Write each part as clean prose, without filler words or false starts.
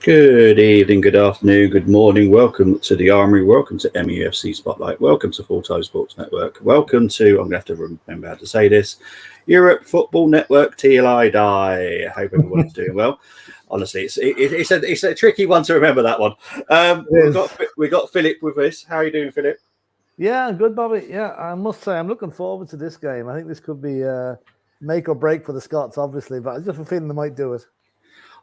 Good evening, good afternoon, good morning. Welcome to the Armory. Welcome to MUFC Spotlight. Welcome to Full Time Sports Network. Welcome to, I'm going to have to remember how to say this, Europe Football Network till I die. I hope everyone is doing well. Honestly, it's a tricky one to remember, that one. We got Philip with us. How are you doing, Philip? Yeah, good, Bobby. Yeah, I must say I'm looking forward to this game. I think this could be make or break for the Scots, obviously, but I just have a feeling they might do it.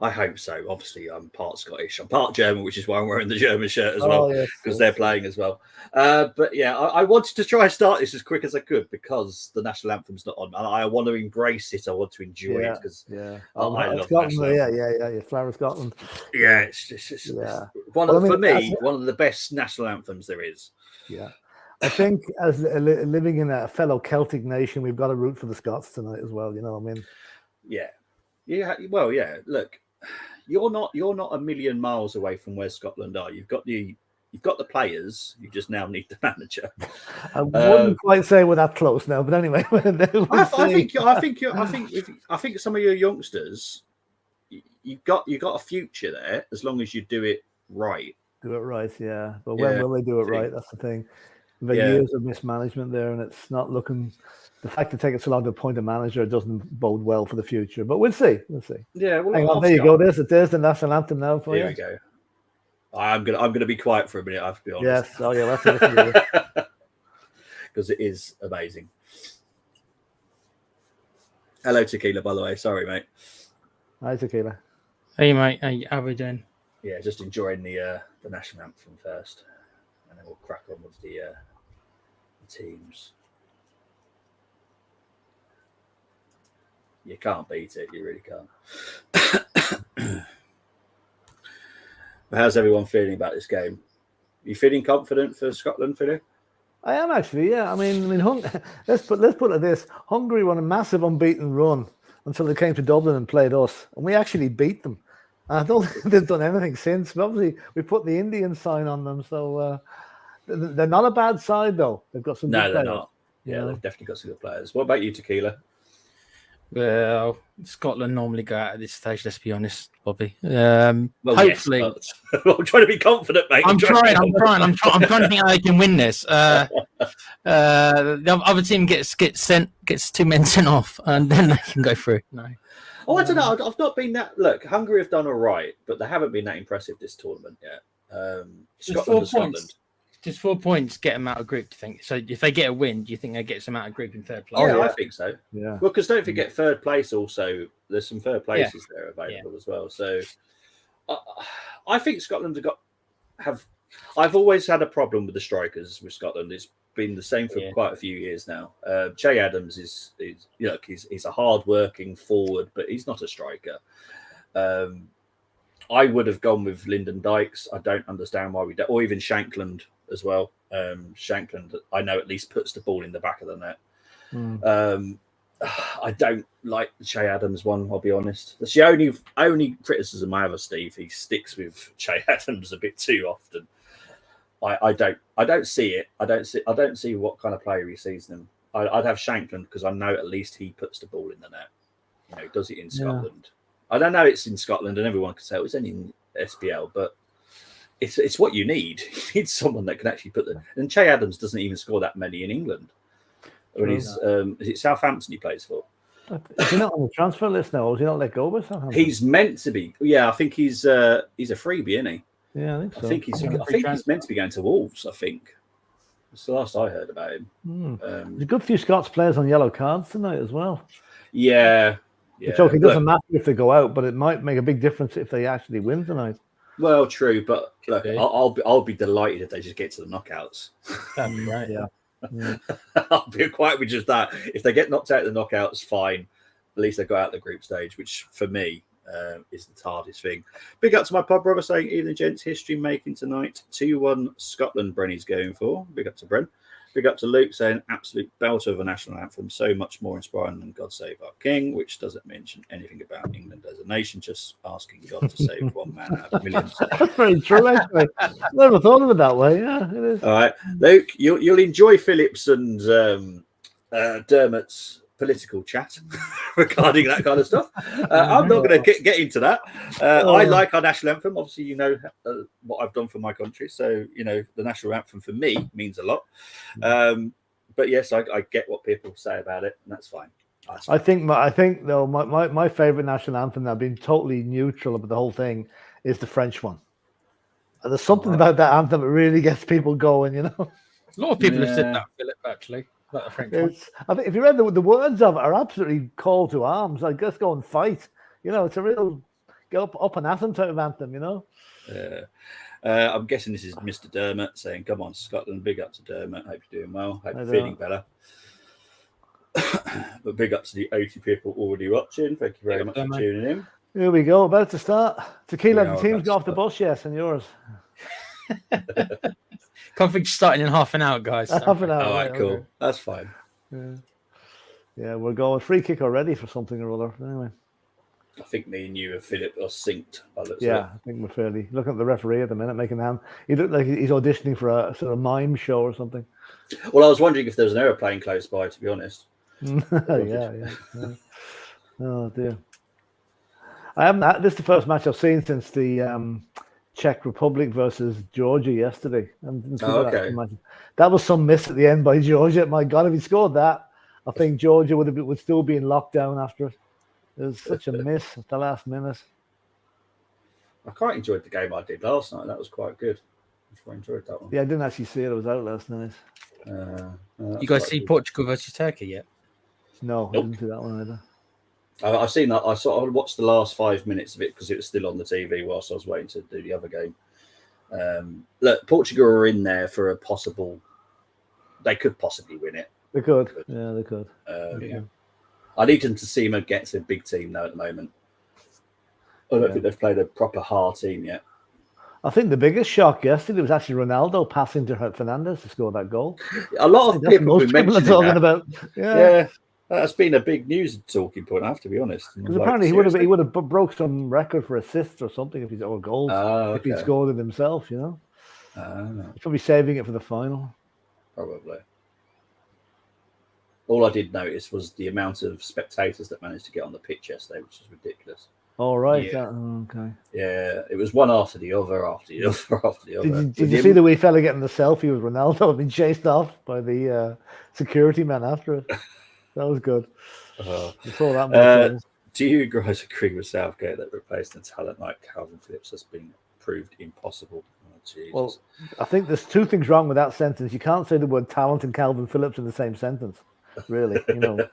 I hope so. Obviously, I'm part Scottish. I'm part German, which is why I'm wearing the German shirt as well, because they're playing as well. But yeah, I wanted to try and start this as quick as I could because the national anthem's not on. I want to embrace it. I want to enjoy it because I love Scotland. Yeah, Flower Scotland. Yeah, it's one of the best national anthems there is. Yeah. I think as living in a fellow Celtic nation, we've got to root for the Scots tonight as well. You know what I mean? Yeah. Well, yeah. Look, you're not a million miles away from where Scotland are. You've got the players. You just now need the manager. I wouldn't quite say we're that close now, but anyway, I think some of your youngsters, you've got a future there as long as you do it right. Do it right, yeah. But when will they do it right? That's the thing. The years of mismanagement there, and it's not looking. The fact that taking so long to appoint a manager doesn't bode well for the future. But we'll see. Yeah. Well, hang on. There you go. There's the national anthem now for you. Here we go. I'm gonna be quiet for a minute. I have to be honest. Yes. Oh yeah. That's it. Because it is amazing. Hello, Tequila. By the way, sorry, mate. Hi, Tequila. Hey, mate. How are we doing? Yeah, just enjoying the national anthem first, and then we'll crack on with the teams. You can't beat it. You really can't. How's everyone feeling about this game? You feeling confident for Scotland, Philip? I am actually. Yeah. I mean, let's put it like this: Hungary won a massive unbeaten run until they came to Dublin and played us, and we actually beat them. I don't think they've done anything since. But obviously, we put the Indian sign on them, so they're not a bad side, though. They've got some. No, they're not. Yeah, they've definitely got some good players. What about you, Tequila? Well, Scotland normally go out at this stage. Let's be honest, Bobby. Hopefully, yes, I'm trying to be confident, mate. I'm trying to think how they can win this. The other team gets 2 men sent off, and then they can go through. No. Oh, I don't know. I've not been that. Look, Hungary have done all right, but they haven't been that impressive this tournament yet. Scotland. Just 4 points get them out of group, do you think? So if they get a win, do you think that gets them out of group in third place? I think so. Yeah. Well, because don't forget third place also. There's some third places there available as well. So I think Scotland have. I've always had a problem with the strikers with Scotland. It's been the same for quite a few years now. Che Adams is he's a hard-working forward, but he's not a striker. I would have gone with Lyndon Dykes. I don't understand why we don't, or even Shankland as well. Shankland, I know, at least puts the ball in the back of the net. I don't like the Che Adams one, I'll be honest. That's the only criticism I have of Steve. He sticks with Che Adams a bit too often. I don't see it. I don't see what kind of player he sees in him. I'd have Shankland because I know at least he puts the ball in the net. He does it in Scotland. I don't know it's in Scotland, and everyone can say it's only in SPL, but it's what you need. You need someone that can actually put them. And Che Adams doesn't even score that many in England. Is it Southampton he plays for? Is he not on the transfer list now, or is he not let go by Southampton? He's meant to be. Yeah, I think he's a freebie, isn't he? Yeah, I think so. I think he's meant to be going to Wolves. I think that's the last I heard about him. There's a good few Scots players on yellow cards tonight as well. Yeah. Which it doesn't matter if they go out, but it might make a big difference if they actually win tonight. Well, true, but look, I'll be delighted if they just get to the knockouts. That'd be right, yeah. I'll be quite with just that. If they get knocked out of the knockouts, fine. At least they got out the group stage, which for me is the hardest thing. Big up to my pub brother saying, evening gents, history making tonight. 2-1 Scotland, Brenny's going for. Big up to Bren. Big up to Luke saying, absolute belter of a national anthem, so much more inspiring than God Save Our King, which doesn't mention anything about England as a nation, just asking God to save one man out of millions. That's very true, actually. Never thought of it that way. Yeah, it is. All right, Luke, you'll enjoy Phillips and Dermot's political chat regarding that kind of stuff. I'm not going to get into that. I like our national anthem. Obviously, you know what I've done for my country, so you know the national anthem for me means a lot. But yes, I get what people say about it, and that's fine. I think my favorite national anthem, I've been totally neutral about the whole thing, is the French one. And there's something about that anthem that really gets people going, you know. A lot of people have said that, Philip, actually, about the French one. I think if you read the words of it are absolutely call to arms. Like, let's go and fight. You know, it's a real get up and at them type of anthem, you know. I'm guessing this is Mr. Dermot saying, "Come on, Scotland, big up to Dermot. Hope you're doing well. Hope you're feeling better." But big up to the 80 people already watching. Thank you very much for tuning in. Here we go. About to start. Tequila, the team's got off the bus, yes, and yours. Conference starting in half an hour, guys. Half an hour. All right, cool. Okay. That's fine. Yeah, we're going free kick already for something or other. Anyway. I think me and you and Philip are synced. I think we're fairly. Looking at the referee at the minute, making hand. He looked like he's auditioning for a sort of mime show or something. Well, I was wondering if there was an aeroplane close by, to be honest. yeah. Oh dear. I haven't. This is the first match I've seen since the Czech Republic versus Georgia yesterday. That was some miss at the end by Georgia. My God, if he scored that, I think Georgia would still be in lockdown after it. It was such a miss at the last minute. I quite enjoyed the game I did last night. That was quite good. I enjoyed that one. Yeah, I didn't actually see it. I was out last night. You guys see Portugal versus Turkey yet? No, nope. I didn't see that one either. I've seen that. I watched the last 5 minutes of it because it was still on the TV whilst I was waiting to do the other game. Look, Portugal are in there for a possible. They could possibly win it. They could. Yeah, they could. I need them to see them against a big team now at the moment. I don't think they've played a proper hard team yet. I think the biggest shock yesterday was actually Ronaldo passing to Fernandes to score that goal. A lot of people have been mentioning talking that. About. Yeah, that's been a big news talking point. I have to be honest. Because apparently he would have broke some record for assists or something if he's or goals if he scored it himself. You know, he's probably saving it for the final. Probably. All I did notice was the amount of spectators that managed to get on the pitch yesterday, which is ridiculous. All right. Yeah. Okay. Yeah, it was one after the other, after the other, after the other. Did you see the wee fella getting the selfie with Ronaldo being chased off by the security man after it? That was good. You saw that. Do you guys agree with Southgate that replacing a talent like Calvin Phillips has been proved impossible? Oh, well, I think there's two things wrong with that sentence. You can't say the word talent and Calvin Phillips in the same sentence. Really, you know.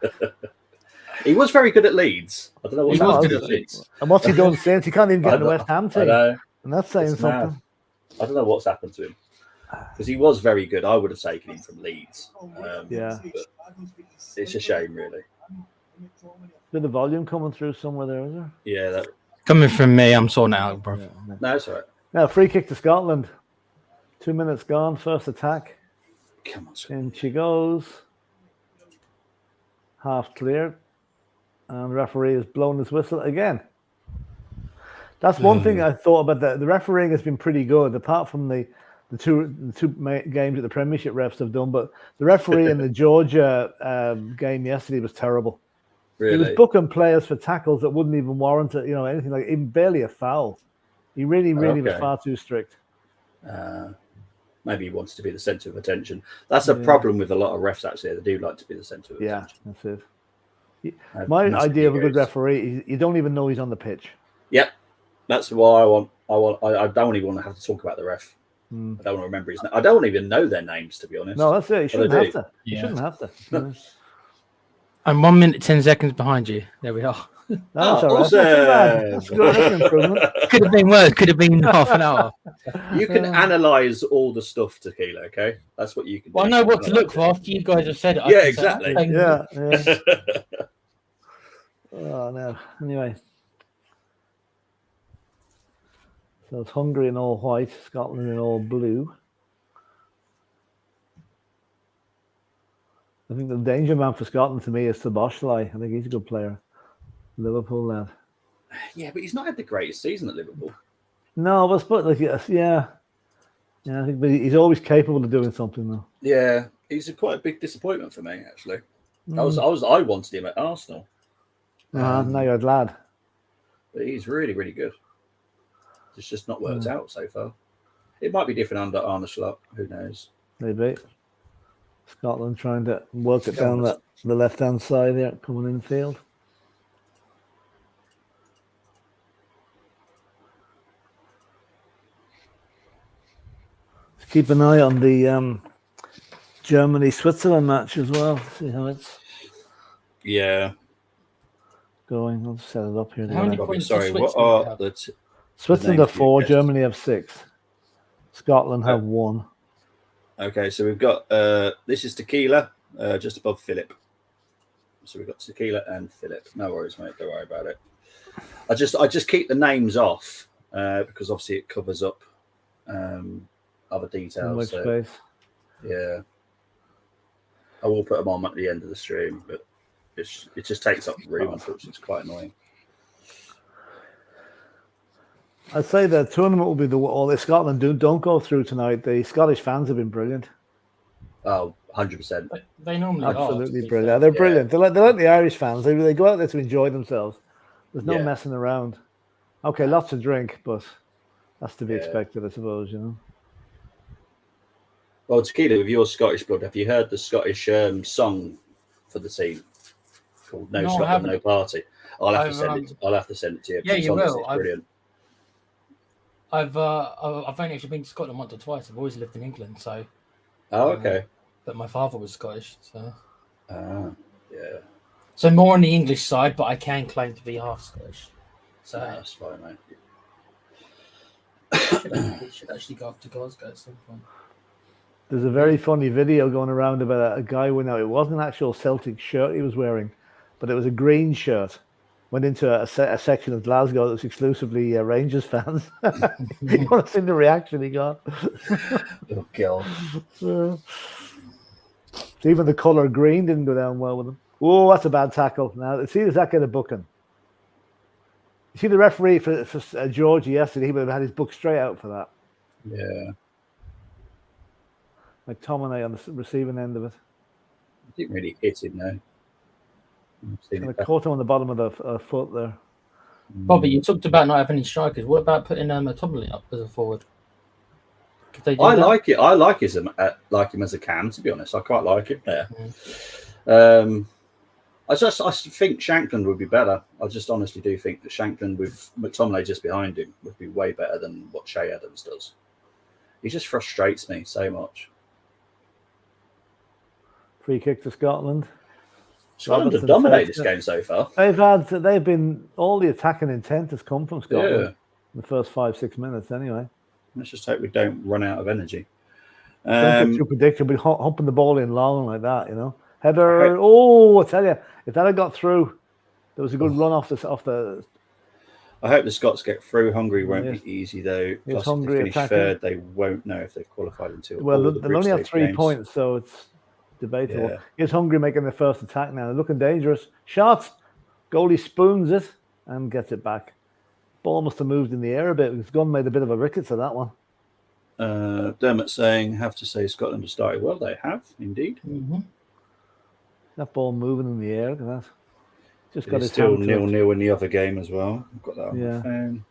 He was very good at Leeds. I don't know what he was good at Leeds. And what's he done since? He can't even get in the West Ham team. And that's saying something. Mad. I don't know what's happened to him. Because he was very good. I would have taken him from Leeds. Yeah. But it's a shame, really. Bit of volume coming through somewhere there, is there? Yeah. Coming from me, I'm sorting it out, bro. Yeah. No, it's all right. Now, free kick to Scotland. 2 minutes gone. First attack. Come on, in she goes. Half cleared. And the referee has blown his whistle again. That's one thing I thought about. The refereeing has been pretty good, apart from the two games that the Premiership refs have done. But the referee in the Georgia game yesterday was terrible. Really? He was booking players for tackles that wouldn't even warrant it, anything like even barely a foul. He really was far too strict. Maybe he wants to be the centre of attention. That's a problem with a lot of refs, actually. They do like to be the centre of attention. Yeah, that's it. My idea of a good referee, you don't even know he's on the pitch. Yep, that's why I don't even want to have to talk about the ref. I don't want to remember his name. I don't even know their names, to be honest. No, that's it. You shouldn't have to. You shouldn't have to. I'm 1 minute 10 seconds behind you. There we are. That's all right. That's good. That's an improvement. Could have been worse. Could have been half an hour. You can analyse all the stuff, Tequila, okay? That's what you can do. Well, I know what to look for after you guys have said it. Yeah, exactly. Yeah. Oh, no. Anyway. So it's Hungary in all white, Scotland in all blue. I think the danger man for Scotland to me is Szoboszlai. I think he's a good player. Liverpool lad. Yeah, but he's not had the greatest season at Liverpool. No, but yeah, I think, but he's always capable of doing something though. Yeah, he's quite a big disappointment for me, actually. I wanted him at Arsenal. Now you're glad. But he's really, really good. It's just not worked out so far. It might be different under Arne Slot. Who knows? Maybe. Scotland trying to work it down the left-hand side there, coming in field. Keep an eye on the Germany-Switzerland match as well. See how it's going. I'll set it up here. How many points? Sorry, what are the Switzerland have 4, Germany have 6, Scotland have 1. Okay, so we've got this is Tequila, just above Philip. So we've got Tequila and Philip. No worries, mate. Don't worry about it. I just keep the names off because obviously it covers up other details. So, yeah, I will put them on at the end of the stream, but it just takes up room. Unfortunately, it's quite annoying. I'd say the tournament will be all the Scotland don't go through tonight. The Scottish fans have been brilliant. Oh, 100%. They normally absolutely are, brilliant. They're brilliant. They're like the Irish fans. They go out there to enjoy themselves. There's no messing around. Okay, lots of drink, but that's to be expected, I suppose. You know. Well, Tequila, with your Scottish blood, have you heard the Scottish song for the team called "No Scotland, No Party"? I'll have to send it to you. Yeah, you will. It's brilliant. I've only actually been to Scotland once or twice. I've always lived in England, so. Oh, okay. But my father was Scottish, so. Yeah. So more on the English side, but I can claim to be half Scottish. So that's fine, mate. Should actually go up to Glasgow at some point. There's a very funny video going around about a guy when it wasn't an actual Celtic shirt he was wearing, but it was a green shirt. Went into a section of Glasgow that was exclusively Rangers fans. You want to see the reaction he got? Oh, God. Even the colour green didn't go down well with him. Oh, that's a bad tackle. Now, see, does that get a booking? You see the referee for Georgia yesterday, he would have had his book straight out for that. Yeah. McTominay on the receiving end of it. I didn't really hit him, though. Kind of caught him on the bottom of the foot there. Bobby, you talked about not having any strikers. What about putting McTominay up as a forward? I like it. I like him as a cam. To be honest, I quite like him there. I think Shankland would be better. I just honestly do think that Shankland with McTominay just behind him would be way better than what Shea Adams does. He just frustrates me so much. Free kick to Scotland. Scotland have dominated this game so far. They've been all the attacking intent has come from Scotland in the first 5-6 minutes anyway. Let's just hope we don't run out of energy. Don't get too predictable, humping the ball in long like that, you know. Header. I tell you, if that had got through, there was a good run off the. I hope the Scots get through. Hungary won't be easy though. Plus, if they finish third, they won't know if they've qualified until. Well, they'll only have 3 points, so it's debatable. Yeah. Here's Hungary making their first attack now. They're looking dangerous. Shots. Goalie spoons it and gets it back. Ball must have moved in the air a bit. Because Gunn made a bit of a rickets of that one. Dermot saying, have to say Scotland have started well. They have, indeed. Mm-hmm. That ball moving in the air. Look at that. Just got it's still 0-0 in the other game as well. I've got that on my phone.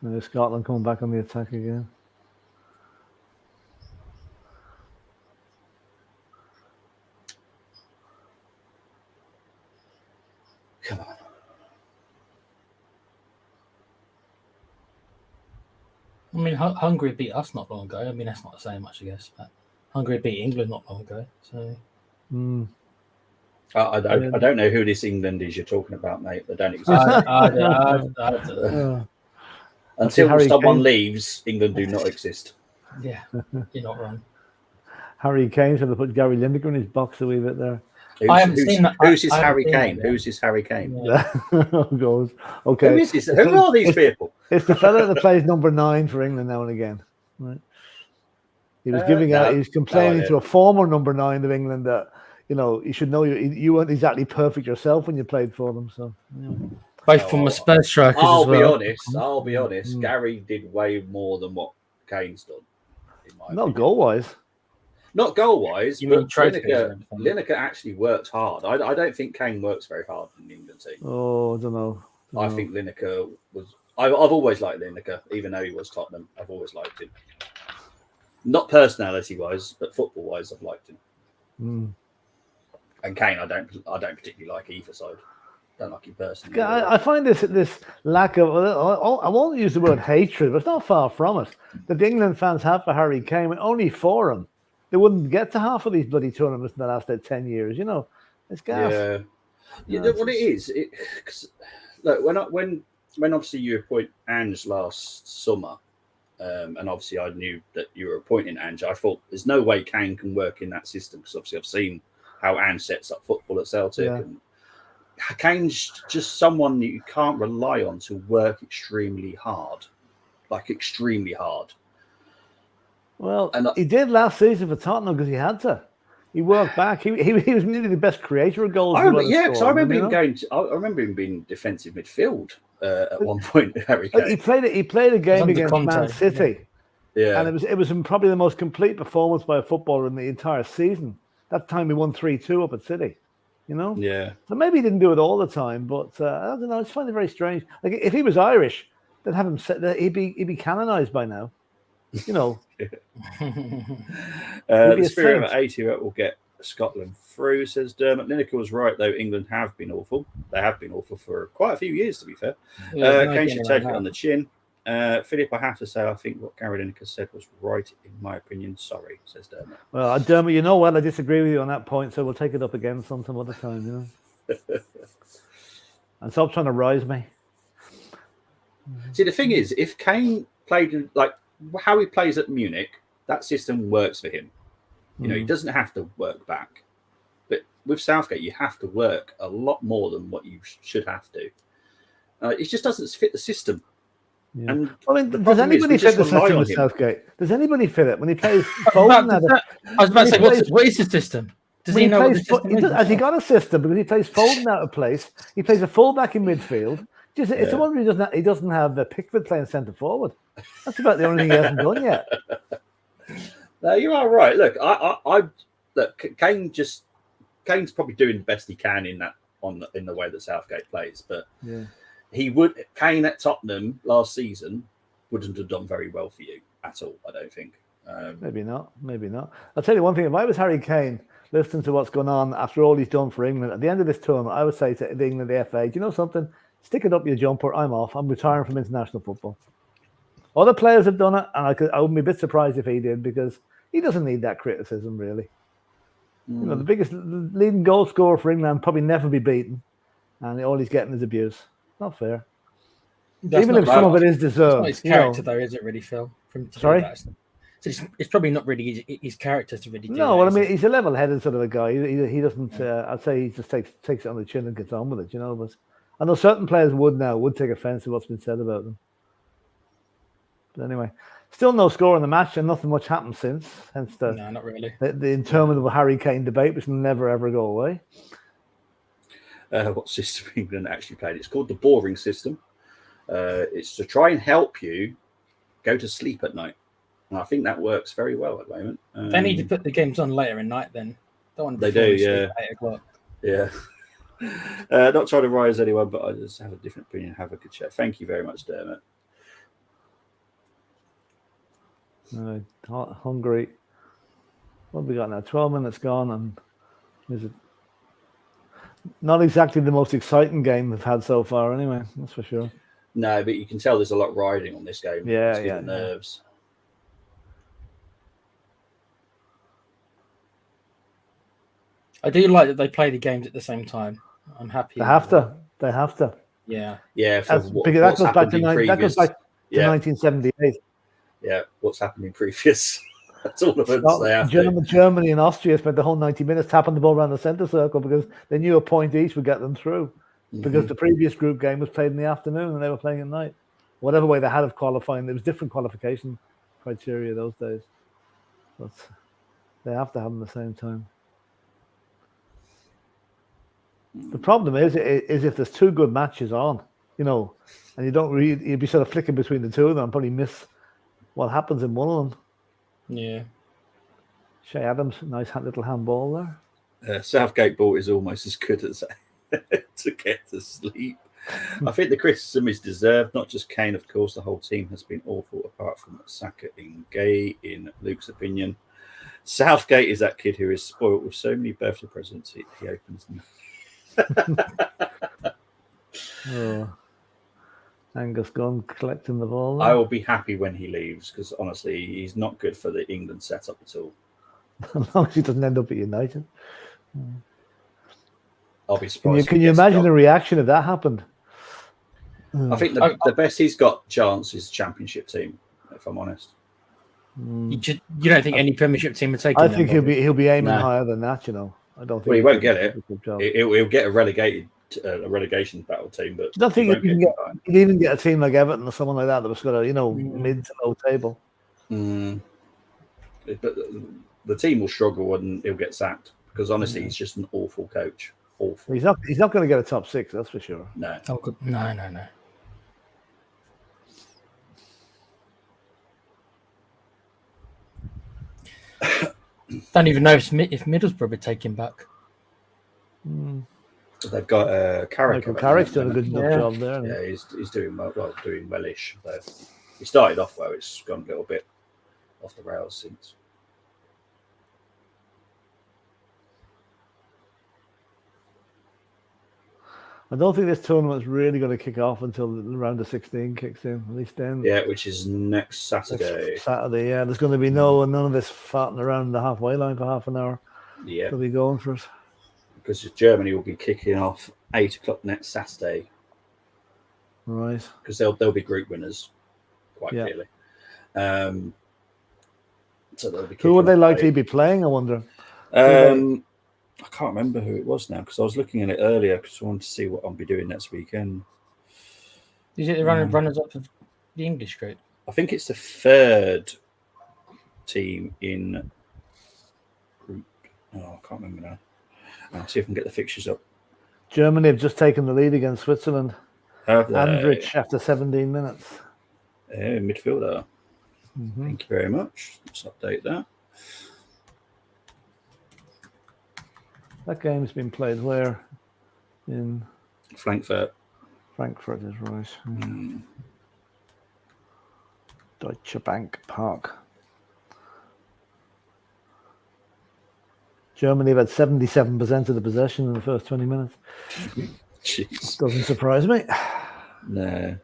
Now Scotland coming back on the attack again. Come on. I mean, Hungary beat us not long ago. I mean, that's not saying much, I guess. But Hungary beat England not long ago. So. I don't know who this England is you're talking about, mate. They don't exist. Until someone leaves, England do not exist. Yeah, you're not wrong. Harry Kane should have put Gary Lineker in his box a wee bit there. Who's his Harry Kane? Who's his Harry Kane? Goes. Okay. Who is this? Who are these people? It's the fella that plays number 9 for England now and again. Right. He was he's complaining to a former number 9 of England that, you know, you should know you weren't exactly perfect yourself when you played for them. So both from the Spurs strikers I'll be honest. Gary did way more than what Kane's done. in my Not opinion. goal wise. Not goal-wise, You but mean trophies and everything? Lineker actually works hard. I don't think Kane works very hard in the England team. Oh, I don't know. I think Lineker was... I've always liked Lineker, even though he was Tottenham. I've always liked him. Not personality-wise, but football-wise, I've liked him. And Kane, I don't particularly like either side. Don't like him personally. I find this lack of, I won't use the word hatred, but it's not far from it, that the England fans have for Harry Kane, and only for him. They wouldn't get to half of these bloody tournaments in the last 10 years, you know. It's gas. Yeah, what it is, look, when obviously you appoint Ange last summer, and obviously I knew that you were appointing Ange, I thought there's no way Kane can work in that system, because obviously I've seen how Ange sets up football at Celtic, and Kane's just someone that you can't rely on to work extremely hard, like extremely hard. Well, he did last season for Tottenham because he had to. He worked back. He was nearly the best creator of goals. I remember him being defensive midfield at one point. Harry Kane. He played a game against Man City, and it was probably the most complete performance by a footballer in the entire season. That time he won 3-2 up at City. You know, So maybe he didn't do it all the time, but I don't know. I just find it very strange. Like if he was Irish, they'd have him he'd be canonized by now. You know, the Spirit of 80 will get Scotland through, says Dermot. Lineker was right, though. England have been awful. They have been awful for quite a few years, to be fair. Kane should take it on the chin. Philip, I have to say, I think what Gary Lineker said was right, in my opinion. Sorry, says Dermot. Well, Dermot, you know what? I disagree with you on that point, so we'll take it up again sometime other time, you know. And stop trying to rise me. See, the thing is, if Kane played like how he plays at Munich, that system works for him. You know, he doesn't have to work back. But with Southgate, you have to work a lot more than what you should have to. It just doesn't fit the system. Yeah. And I mean, does anybody fit the system with Southgate? Does anybody fit it when he plays Foden? I was about to say, what is the system? Does he know what the system is? Has he got a system? Because he plays Foden out of place. He plays a fullback in midfield. It's a wonder he doesn't have the Pickford playing centre forward. That's about the only thing he hasn't done yet. No, you are right. Look, I look. Kane's probably doing the best he can in the way that Southgate plays, but Kane at Tottenham last season wouldn't have done very well for you at all. I don't think. Maybe not. I'll tell you one thing. If I was Harry Kane, listening to what's going on after all he's done for England, at the end of this tournament, I would say to the England FA, do you know something? Stick it up your jumper. I'm off. I'm retiring from international football. Other players have done it, and I would be a bit surprised if he did, because he doesn't need that criticism, really. You know, the leading goal scorer for England probably never be beaten, and all he's getting is abuse. Not fair. Even if some of it is deserved. It's not his character, though, is it really, Phil? Sorry? It's probably not really his character to really do that. Well, I mean, he's a level-headed sort of a guy. He doesn't, I'd say he just takes it on the chin and gets on with it, you know, but I know certain players would take offense to what's been said about them. But anyway, still no score in the match, and nothing much happened since. Hence no, not really. The interminable Harry Kane debate, which will never ever go away. What system England actually played? It's called the boring system. It's to try and help you go to sleep at night, and I think that works very well at the moment. They need to put the games on later at night. Then they do, yeah. At 8 o'clock. Yeah. Not trying to rise anyone, but I just have a different opinion. Have a good chat. Thank you very much, Dermot. Hungary. What have we got now? 12 minutes gone, and is it not exactly the most exciting game we've had so far? Anyway, that's for sure. No, but you can tell there's a lot riding on this game. Yeah. Nerves. I do like that they play the games at the same time. I'm happy. They have to. Yeah. Because that goes back to 1978. Yeah, what's happened in previous tournaments? Germany and Austria spent the whole 90 minutes tapping the ball around the centre circle because they knew a point each would get them through. Because the previous group game was played in the afternoon and they were playing at night. Whatever way they had of qualifying, there was different qualification criteria those days. But they have to have them at the same time. The problem is if there's two good matches on, you know, and you'd be sort of flicking between the two of them and probably miss what happens in one of them. Yeah. Shea Adams, nice little handball there. Southgate ball is almost as good as to get to sleep. I think the criticism is deserved, not just Kane, of course. The whole team has been awful, apart from Saka and Gay, in Luke's opinion. Southgate is that kid who is spoilt with so many birthday presents he opens them. Oh. Angus Gunn collecting the ball there. I will be happy when he leaves, because honestly, he's not good for the England setup at all. As long as he doesn't end up at United. I'll be surprised. Can you imagine the reaction if that happened? I think the best he's got chance is Championship team, if I'm honest. You don't think any Premiership team would take him? I think he'll be aiming higher than that. I don't think. Well, he won't get it. He'll get a relegation battle team, but I don't think he'd even get a team like Everton or someone like that was got a mid to low table. But the team will struggle and he'll get sacked, because honestly, he's just an awful coach. Awful. He's not going to get a top 6, that's for sure. No. Oh, good. No. Don't even know if Middlesbrough would take him back. They've got Carrick. Carrick's done a good job there. Yeah, he's doing doing wellish. Though he started off well. It's gone a little bit off the rails since. I don't think this tournament's really going to kick off until round of 16 kicks in, at least then. Yeah, which is next Saturday. Yeah. There's going to be none of this farting around the halfway line for half an hour. Yeah. They'll be going for it. Because Germany will be kicking off 8 o'clock next Saturday. Right. Because they'll be group winners, quite clearly. So they'll be. Who would they likely be playing, I wonder? I can't remember who it was now, because I was looking at it earlier because I wanted to see what I'll be doing next weekend. Is it the runners-up of the English group? I think it's the third team in group. Oh, I can't remember now. I'll see if I can get the fixtures up. Germany have just taken the lead against Switzerland. Andrich after 17 minutes. Midfielder. Thank you very much. Let's update that. That game's been played where? In Frankfurt. Frankfurt is right. Deutsche Bank Park. Germany have had 77% of the possession in the first 20 minutes. Jeez. Doesn't surprise me. No.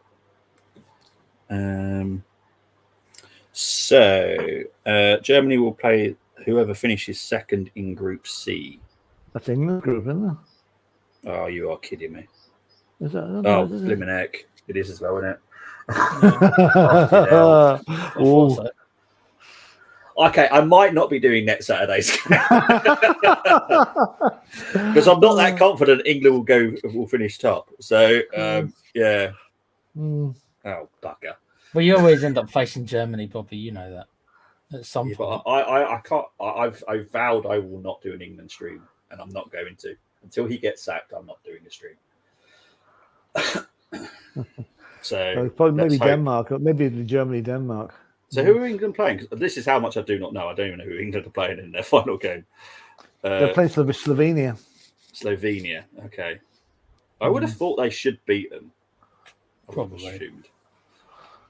So Germany will play whoever finishes second in Group C. That's England group, isn't it? Oh, you are kidding me. Is that? Blimmin' heck. It is as well, isn't it? Oh. Okay, I might not be doing next Saturday's game because I'm not that confident England will finish top. So yeah. Oh, bugger. Well, you always end up facing Germany, Bobby. You know that at some point. I can't. I've vowed I will not do an England stream, and I'm not going to until he gets sacked. I'm not doing a stream. So maybe Denmark, maybe Germany, Denmark. So who are England playing? This is how much I do not know. I don't even know who England are playing in their final game. They're playing Slovenia. Slovenia. Okay. I would have thought they should beat them. Probably. Assumed.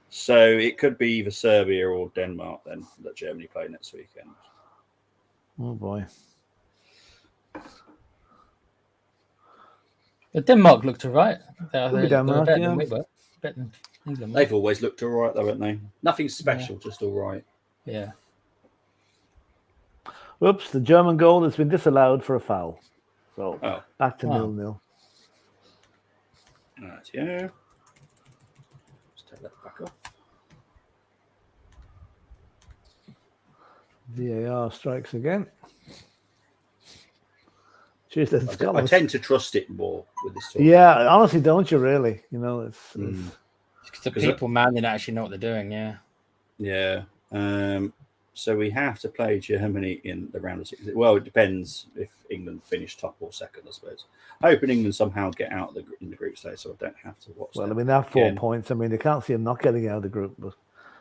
So it could be either Serbia or Denmark then that Germany play next weekend. Oh boy. But Denmark looked all right. Denmark, better than we were. Better than England. They've always looked all right, though, haven't they? Nothing special, just all right. Yeah. Whoops, the German goal has been disallowed for a foul. So back to 0-0. Right, yeah. Let's take that back off. VAR strikes again. Jeez, I tend to trust it more with this talk. Yeah, honestly, don't you really? You know, it's the people, man, they don't actually know what they're doing. Yeah. So we have to play Germany in the round of 16. Well, it depends if England finish top or second, I suppose. Hoping England somehow get out in the group stage, so I don't have to watch. Well, I mean, they have 4 points. I mean, they can't see them not getting out of the group, but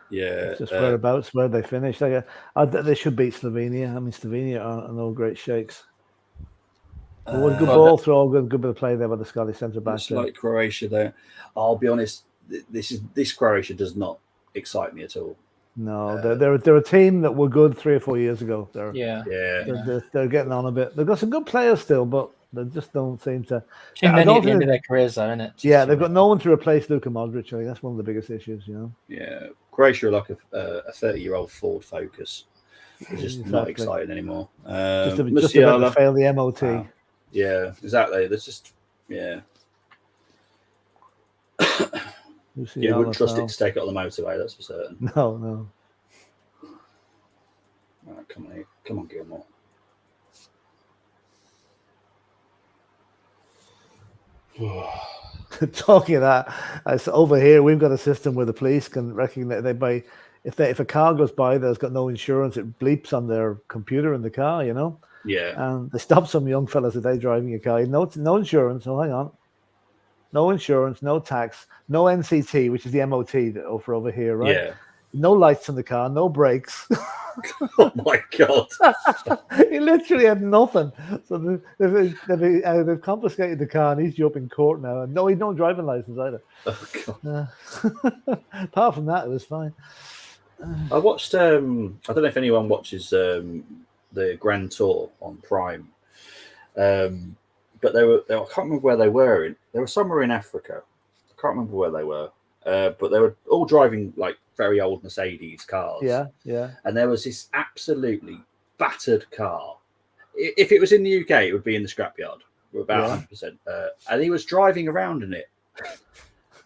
Yeah, It's just whereabouts where they finished. They should beat Slovenia. I mean, Slovenia are no great shakes. But was good ball throw, good bit of play there by the Scottish centre back. It's like Croatia there. I'll be honest, this Croatia does not excite me at all. No, they're a team that were good 3 or 4 years ago. They're getting on a bit. They've got some good players still, but they just don't seem to. Too many at the end of their careers, though, isn't it? Yeah, they've got no one to replace Luka Modric. I think that's one of the biggest issues, you know. Yeah, Croatia are like a 30-year-old Ford Focus. It's just not exciting anymore. Just about to fail the MOT. Yeah, exactly. There's just you wouldn't trust it to take it on the motorway. That's for certain. No. Right, come on, Gilmore. Talking of that, over here we've got a system where the police can recognize if a car goes by that's got no insurance, it bleeps on their computer in the car, you know. Yeah. And they stop some young fellas today driving a car. No insurance. Oh, hang on. No insurance, no tax, no NCT, which is the MOT for over here, right? Yeah. No lights in the car, no brakes. Oh my God! He literally had nothing. So they've confiscated the car, and he's up in court now. And no, he's no driving license either. Oh God! Apart from that, it was fine. I watched. I don't know if anyone watches the Grand Tour on Prime. But they were. I can't remember where they were. They were somewhere in Africa. I can't remember where they were. But they were all driving like very old Mercedes cars. Yeah. And there was this absolutely battered car. If it was in the UK, it would be in the scrapyard. We're about 100%. And he was driving around in it.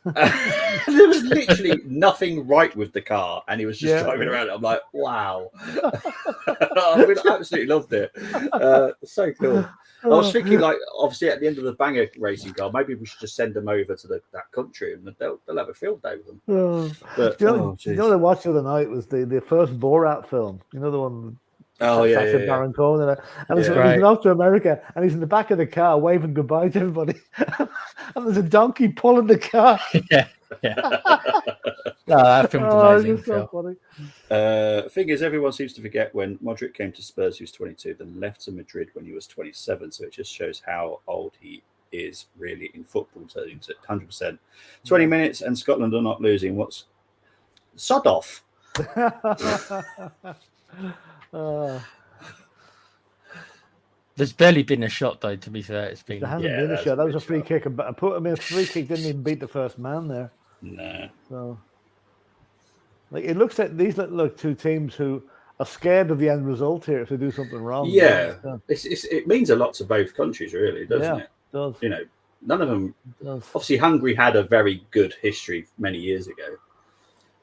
There was literally nothing right with the car, and he was just driving around it. I'm like, wow. I absolutely loved it. So cool. I was thinking, like, obviously at the end of the banger racing car, maybe we should just send them over to that country, and they'll have a field day with them. But you know what I watched the other night was the first Borat film. You know, the one. Oh yeah. Baron Cohen, and he's off to America, and he's in the back of the car waving goodbye to everybody, and there's a donkey pulling the car. Yeah. No, that film's amazing. It's so funny. Thing is, everyone seems to forget when Modric came to Spurs, he was 22, then left to Madrid when he was 27. So it just shows how old he is really in football terms. 100%. 20 minutes, and Scotland are not losing. What's sod off? There's barely been a shot, though. To be fair, it's been. There hasn't been a shot. That was a free kick. A free kick didn't even beat the first man there. No. So, like, it looks like these look two teams who are scared of the end result here if they do something wrong. Yeah, it means a lot to both countries, really, doesn't it? It does. You know, none of them. Obviously, Hungary had a very good history many years ago.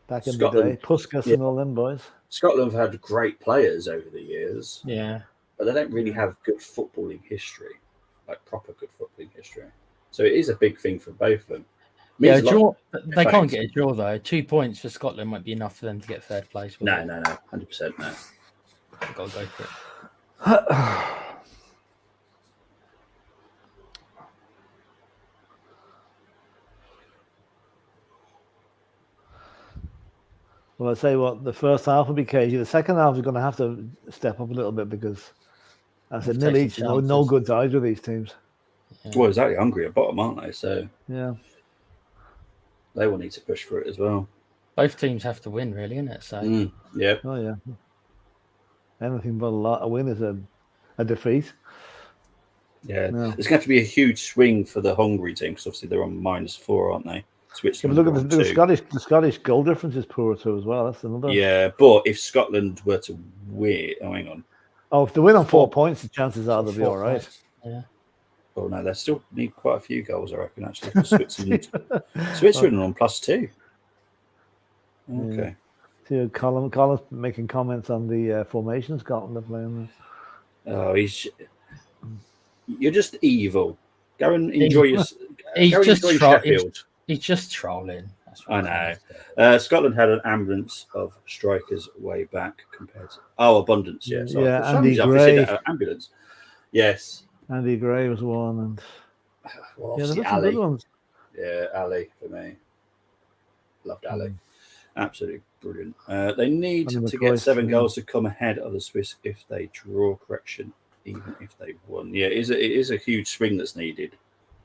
Back in the day, Puskas and all them boys. Scotland have had great players over the years. Yeah. But they don't really have good footballing history, like proper good footballing history. So it is a big thing for both of them. Yeah, draw. They can't get a draw, though. 2 points for Scotland might be enough for them to get third place. No, 100% no. They've got to go for it. Well, I say what, the first half will be cagey. The second half is going to have to step up a little bit because, as I said, nil each. No good sides with these teams. Yeah. Well, exactly. Hungary at bottom, aren't they? So yeah, they will need to push for it as well. Both teams have to win, really, isn't it? So yeah. Oh yeah. Anything but a win is a defeat. Yeah, no. There's going to have to be a huge swing for the Hungary team because obviously they're on -4, aren't they? Yeah, look at the Scottish goal difference is poor too as well. That's another. Yeah, but if Scotland were to win, hang on. Oh, if they win on 4 points, the chances are they'll be all right. Yeah. Well, no, they still need quite a few goals, I reckon. Actually, for Switzerland. Switzerland on +2. Okay. Yeah. See, Colin's making comments on the formation Scotland are playing. Oh, you're just evil. Go and enjoy your. Sheffield. He's just trolling. I know. Scotland had an ambulance of strikers way back compared to abundance. Yeah, so Andy Gray. Ambulance. Yes. Andy Gray was one, and obviously Ali. Yeah, Ali for me. Loved Ali. Absolutely brilliant. They need Andy to McCoy, get 7 yeah. goals to come ahead of the Swiss if they draw. Correction, even if they won. Yeah, it is a huge swing that's needed,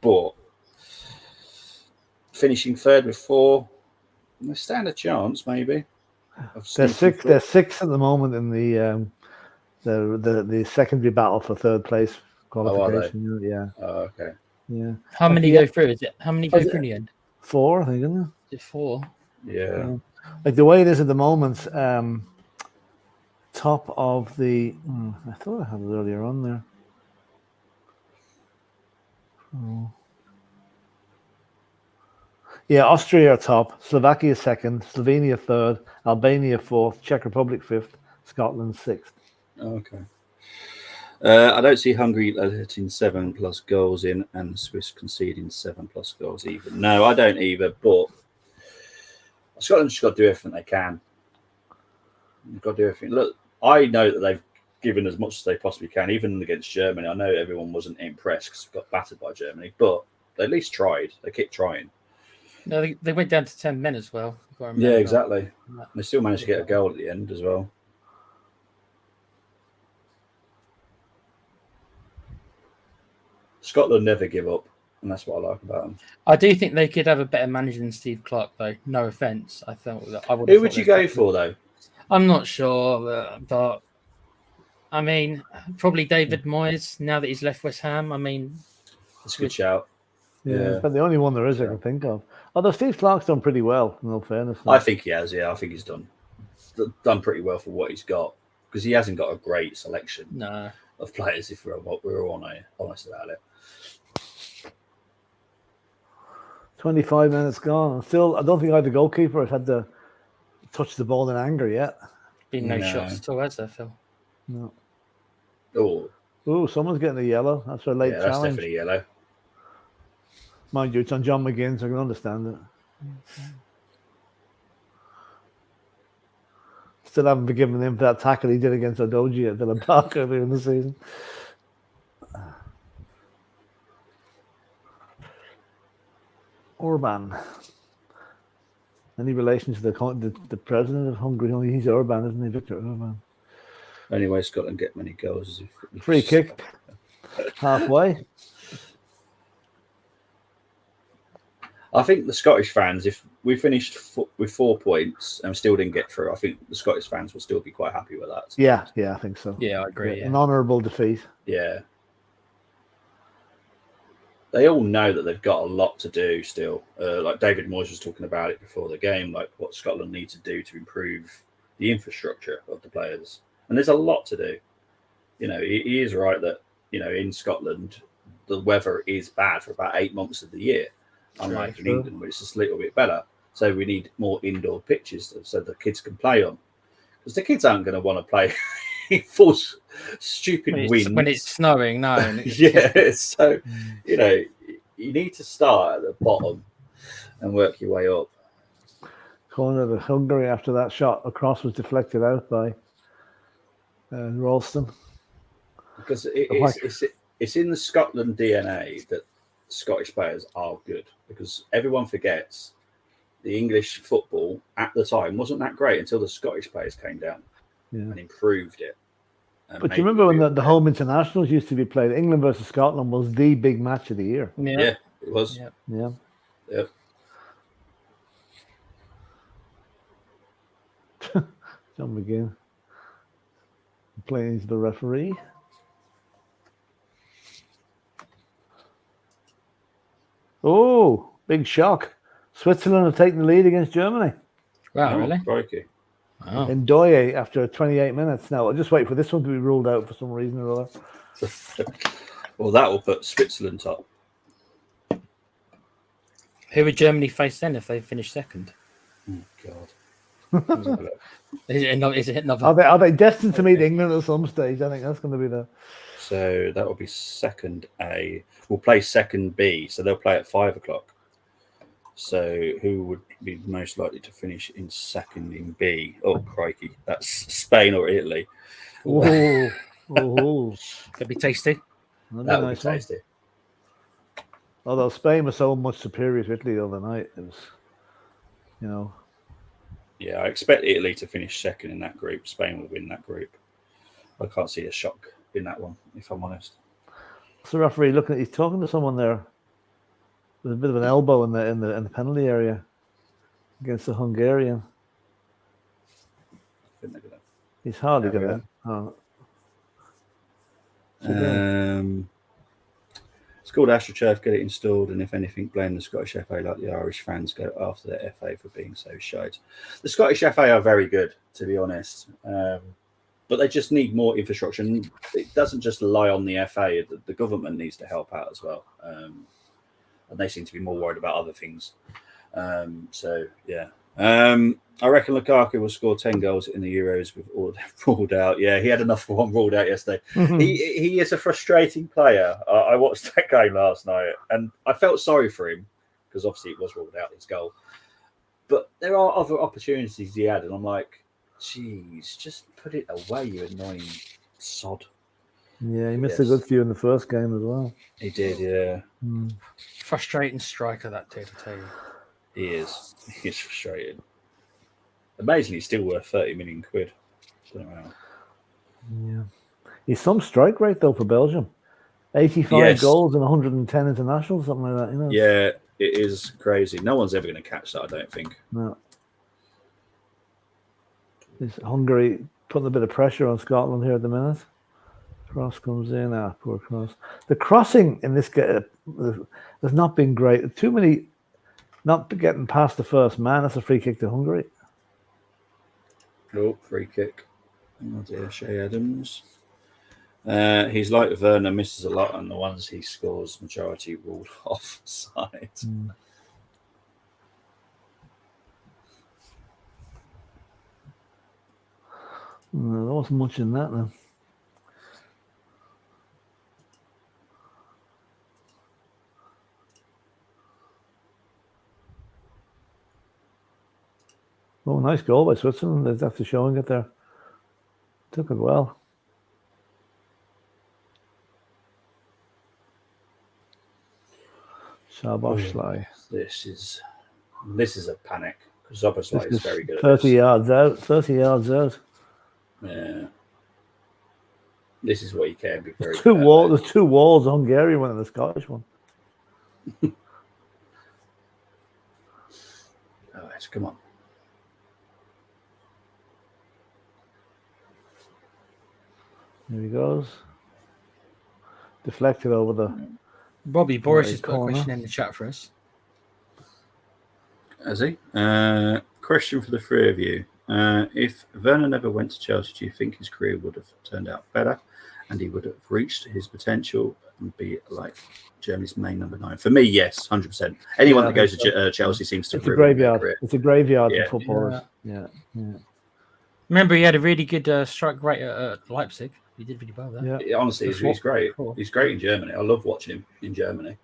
but finishing third with 4, they stand a chance maybe. They're six at the moment in the secondary battle for third place qualification. Yeah. Oh, okay. Yeah. How many go through? Is it how many go through in the end? 4, I think, isn't it? Is it 4? Yeah. Like the way it is at the moment, top of the. I thought I had it earlier on there. Oh. Yeah, Austria are top, Slovakia second, Slovenia third, Albania fourth, Czech Republic fifth, Scotland sixth. Okay. I don't see Hungary letting 7+ goals in and the Swiss conceding 7+ goals even. No, I don't either. But Scotland just got to do everything they can. They've got to do everything. Look, I know that they've given as much as they possibly can, even against Germany. I know everyone wasn't impressed because they got battered by Germany, but they at least tried. They kept trying. No, they went down to 10 men as well. Yeah, exactly. They still managed to get a goal at the end as well. Scotland never give up, and that's what I like about them. I do think they could have a better manager than Steve Clark, though. No offense. I thought that I would. Who would you go for, though? I'm not sure, but I mean, probably David Moyes. Now that he's left West Ham, I mean, that's a good shout. Yeah, but the only one there is I can think of. Although Steve Clark's done pretty well, in all fairness. I think he has. Yeah, I think he's done pretty well for what he's got because he hasn't got a great selection of players. If we're honest about it. 25 minutes gone. Still, I don't think either goalkeeper has had to touch the ball in anger yet. Been no shots at all, has there, Phil? No. Oh, someone's getting a yellow. That's a late challenge. That's definitely yellow. Mind you, it's on John McGinn, so I can understand it. Still haven't forgiven him for that tackle he did against Odoji at Villa Park earlier in the season. Orban. Any relation to the president of Hungary? Only he's Orban, isn't he? Viktor Orban. Anyway, Scotland get many goals. Free kick. Halfway. I think the Scottish fans, if we finished with 4 points and still didn't get through, I think the Scottish fans will still be quite happy with that. Yeah, I think so. Yeah, I agree. An honourable defeat. Yeah. They all know that they've got a lot to do still. Like David Moyes was talking about it before the game, like what Scotland need to do to improve the infrastructure of the players. And there's a lot to do. You know, he is right that, you know, in Scotland, the weather is bad for about 8 months of the year. Unlike in England, where it's just a little bit better. So we need more indoor pitches so the kids can play on. Because the kids aren't going to want to play full stupid winds. When it's snowing, no. Yeah, so, you know, you need to start at the bottom and work your way up. Corner of Hungary after that shot across was deflected out by Ralston. Because it's in the Scotland DNA that Scottish players are good, because everyone forgets the English football at the time wasn't that great until the Scottish players came down and improved it. But you remember when the home internationals used to be played? England versus Scotland was the big match of the year. Yeah, it was. Yeah. John McGinn playing the referee. Oh, big shock. Switzerland are taking the lead against Germany. Wow, really? Crikey. Wow. In Doye after 28 minutes. Now, I'll just wait for this one to be ruled out for some reason or other. Well, that will put Switzerland top. Who would Germany face then if they finish second? Oh, God. Is it another? Are they destined to meet England at some stage? I think that's going to be the... So that will be second A. We'll play second B. So they'll play at 5 o'clock. So who would be most likely to finish in second in B? Oh, crikey. That's Spain or Italy. Oh. Could be tasty. That would be tasty. Although Spain was so much superior to Italy the other night. It was, you know. Yeah, I expect Italy to finish second in that group. Spain will win that group. I can't see a shock in that one, if I'm honest. So the referee looking at, he's talking to someone there. There's a bit of an elbow in the penalty area against the Hungarian. I think they're gonna. He's hardly gonna. It's called AstroTurf. Get it installed, and if anything, blame the Scottish FA like the Irish fans go after the FA for being so shite. The Scottish FA are very good, to be honest, but they just need more infrastructure. And it doesn't just rely on the FA. The government needs to help out as well, and they seem to be more worried about other things. So yeah. I reckon Lukaku will score 10 goals in the Euros with all ruled out. Yeah, he had enough for one ruled out yesterday. He is a frustrating player. I watched that game last night and I felt sorry for him because obviously it was ruled out, his goal. But there are other opportunities he had, and I'm like, geez, just put it away, you annoying sod. Yeah, he missed a good few in the first game as well. He did, yeah. Frustrating striker, that dude, I tell you. He is. He's frustrated. Amazingly, still worth 30 million quid. Don't know how. Yeah. He's some strike rate, though, for Belgium. 85 goals and 110 internationals, something like that. You know? Yeah, it is crazy. No one's ever going to catch that, I don't think. No. Is Hungary putting a bit of pressure on Scotland here at the minute? Cross comes in. Poor cross. The crossing in this game has not been great. Too many not getting past the first man. That's a free kick to Hungary. Oh, free kick. Oh dear, Shea Adams. He's like Werner, misses a lot, and the ones he scores, majority ruled offside. No, there wasn't much in that then. Oh, nice goal by Switzerland. After showing it there. Took it well. Szoboszlai. This is a panic because Szoboszlai is very good. 30 yards out. 30 yards out. Yeah. This is what you can be very good at. There's two walls, the Hungarian one and the Scottish one. All right, come on. There he goes. Deflected over the... Bobby Boris has put a question in the chat for us. Has he? Question for the three of you. If Werner never went to Chelsea, do you think his career would have turned out better and he would have reached his potential and be like Germany's main number 9? For me, yes, 100%. Anyone that goes to Chelsea seems to... It's a graveyard. It's a graveyard for footballers. Yeah. Remember, he had a really good strike rate at Leipzig. He did really well there. Yeah. Honestly, he's great. He's great in Germany. I love watching him in Germany.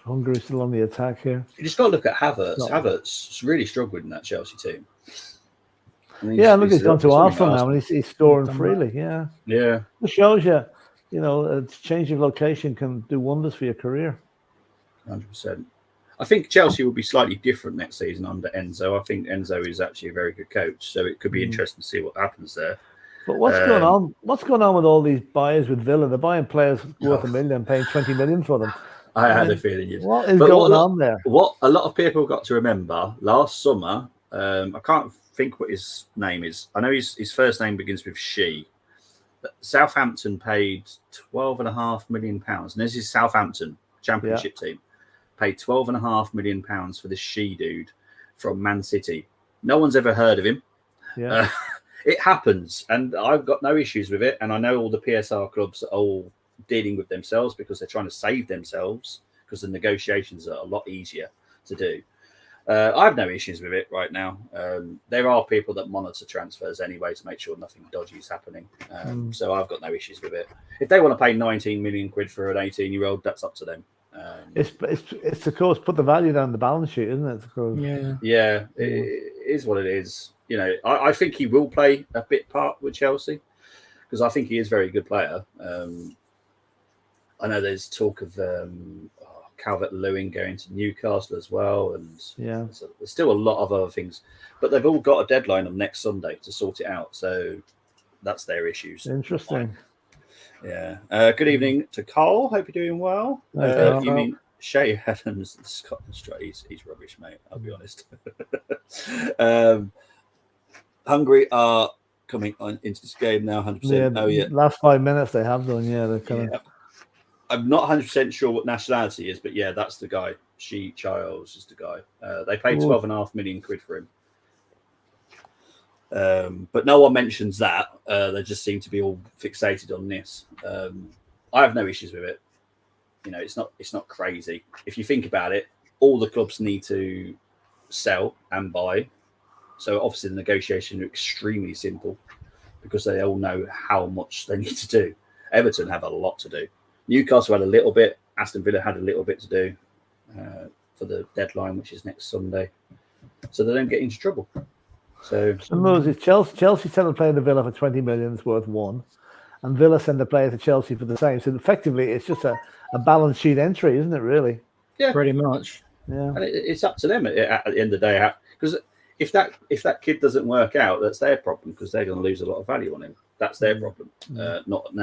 Hungary's still on the attack here. You just got to look at Havertz. Havertz really struggled in that Chelsea team. I mean, look, he's gone to Arsenal now, and he's scoring freely. Yeah. It shows you, a change of location can do wonders for your career. 100%. I think Chelsea will be slightly different next season under Enzo. I think Enzo is actually a very good coach, so it could be interesting to see what happens there. But what's going on? What's going on with all these buyers with Villa? They're buying players worth $1 million, paying 20 million for them. I had a feeling. Yes. What is going on there? What a lot of people got to remember last summer. I can't think what his name is. I know his first name begins with She. But Southampton paid £12.5 million, and this is Southampton Championship team. Paid £12.5 million for this She dude from Man City. No one's ever heard of him. Yeah. It happens, and I've got no issues with it. And I know all the PSR clubs are all dealing with themselves because they're trying to save themselves because the negotiations are a lot easier to do. I have no issues with it right now. There are people that monitor transfers anyway to make sure nothing dodgy is happening. So I've got no issues with it. If they want to pay 19 million quid for an 18-year-old, that's up to them. It's of course put the value down the balance sheet, isn't it? Yeah, it is what it is. I think he will play a bit part with Chelsea because I think he is a very good player. I know there's talk of Calvert-Lewin going to Newcastle as well, and Yeah. so there's still a lot of other things, but they've all got a deadline on next Sunday to sort it out. So that's their issues. Interesting. Yeah. Good evening to Cole. Hope you're doing well. Hi, Carl. You mean Shay Adams, Scotland Straight? He's rubbish, mate. I'll be honest. Hungary are coming on into this game now, 100%. Oh yeah. Last 5 minutes they have done. Yeah, they're kind of. I'm not 100% sure what nationality is, but yeah, that's the guy. Childs is the guy. They paid 12.5 million quid for him. But no one mentions that. They just seem to be all fixated on this. I have no issues with it. You know, it's not crazy. If you think about it, all the clubs need to sell and buy. So obviously the negotiation is extremely simple because they all know how much they need to do. Everton have a lot to do. Newcastle had a little bit. Aston Villa had a little bit to do for the deadline, which is next Sunday. So they don't get into trouble. So Moses, Chelsea sent a player to Villa for 20 million, it's worth one, and Villa sent a player to Chelsea for the same. So effectively, it's just a balance sheet entry, isn't it? Really? Yeah, pretty much. Yeah, and it's up to them at the end of the day. Because if that kid doesn't work out, that's their problem because they're going to lose a lot of value on him. That's their problem, not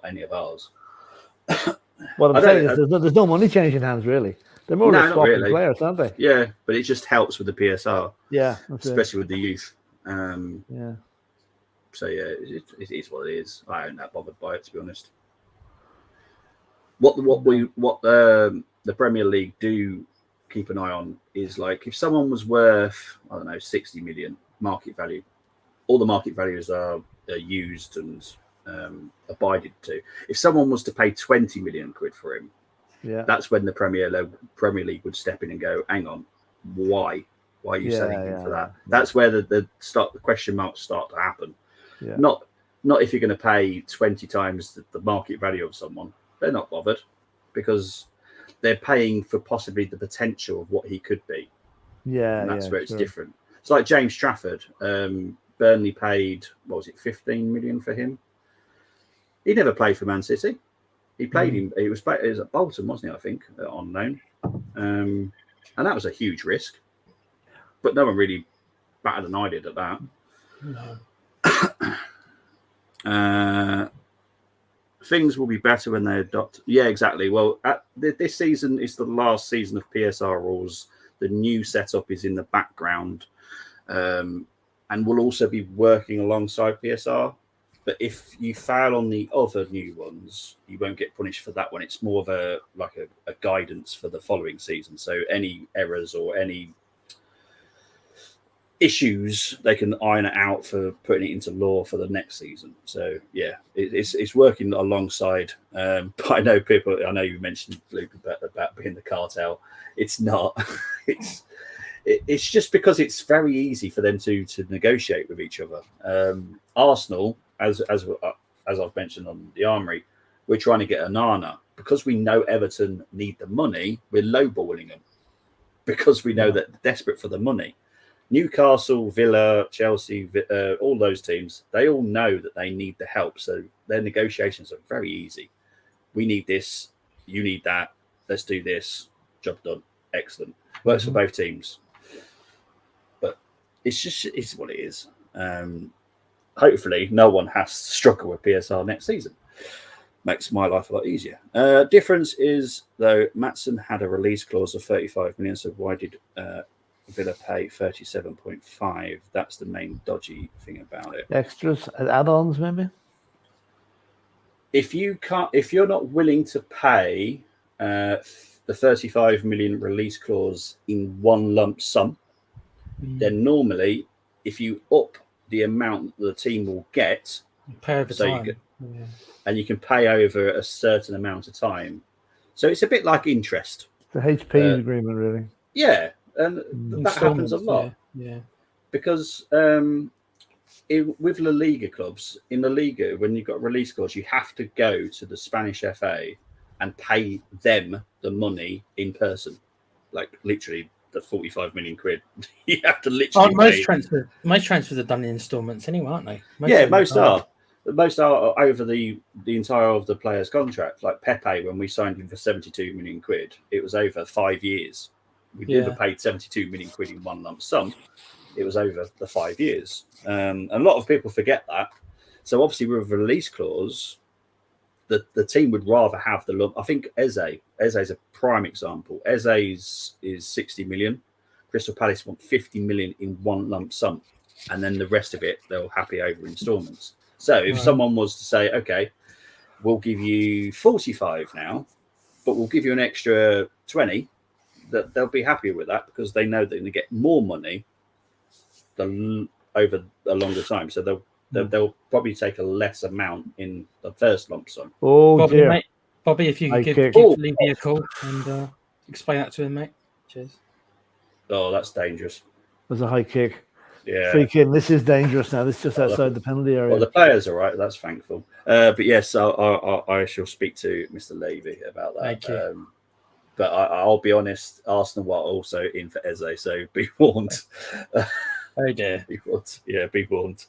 any of ours. What I'm saying is there's no money changing hands really. They're more or less swapping players, aren't they? Yeah, but it just helps with the PSR. Yeah, especially with the youth. Yeah. So yeah, it is what it is. I ain't that bothered by it, to be honest. What the Premier League do keep an eye on is like if someone was worth 60 million market value, all the market values are used and abided to. If someone was to pay 20 million quid for him, that's when the Premier League would step in and go, hang on, why are you selling him for that? That's where the question marks start to happen. Not if you're going to pay 20 times the market value of someone. They're not bothered because they're paying for possibly the potential of what he could be. And that's where it's different. It's like James Trafford. Burnley paid 15 million for him. He never played for Man City. He played him. He was at Bolton, wasn't he? I think on loan, and that was a huge risk. But no one really batted an eye at that. No. Things will be better when they adopt. Yeah, exactly. Well, this season is the last season of PSR rules. The new setup is in the background, and we'll also be working alongside PSR. But if you fail on the other new ones, you won't get punished for that one. It's more of a guidance for the following season. So any errors or any issues, they can iron it out for putting it into law for the next season. So yeah, it's working alongside. But I know you mentioned, Luke, about being the cartel. It's not. It's just because it's very easy for them to negotiate with each other. Arsenal, as I've mentioned on the Armory, we're trying to get Onana because we know Everton need the money. We're lowballing them because we know that they're desperate for the money. Newcastle, Villa, Chelsea, all those teams, they all know that they need the help. So their negotiations are very easy. We need this. You need that. Let's do this. Job done. Excellent. Works for both teams. But it's what it is. Hopefully, no one has to struggle with PSR next season. Makes my life a lot easier. Difference is, though, Maatsen had a release clause of 35 million. So why did Villa pay 37.5? That's the main dodgy thing about it. Extras, add-ons, maybe. If you're not willing to pay the 35 million release clause in one lump sum, then normally, if you up the amount that the team will get, pay over time. And you can pay over a certain amount of time. So it's a bit like interest. The HP agreement, really. Yeah, and that happens a lot. Yeah. Because with La Liga clubs, in La Liga, when you've got a release clause, you have to go to the Spanish FA and pay them the money in person. Like literally the 45 million quid. You have to literally most transfers are done in installments anyway, aren't they? Most are. most are over the entire of the player's contract. Like Pepe, when we signed him for 72 million quid, it was over 5 years. We never paid 72 million quid in one lump sum. It was over the 5 years. A lot of people forget that. So obviously with a release clause, the team would rather have the lump. I think Eze's a prime example. Eze's is 60 million. Crystal Palace want 50 million in one lump sum, and then the rest of it they'll happy over instalments. So if someone was to say, okay, we'll give you 45 now, but we'll give you an extra 20, that they'll be happier with that because they know they're going to get more money over a longer time. So they'll probably take a less amount in the first lump sum. Oh, Bobby, dear. mate. Bobby, if you could give Levy a call and explain that to him, mate. Cheers. Oh, that's dangerous. There's a high kick. Yeah. Free kick. This is dangerous now. This is just outside the penalty area. Well, the players are right. That's thankful. But yes, I shall speak to Mr. Levy about that. Thank you. But I'll be honest, Arsenal are also in for Eze, so be warned. Oh dear. Be warned. Yeah, be warned.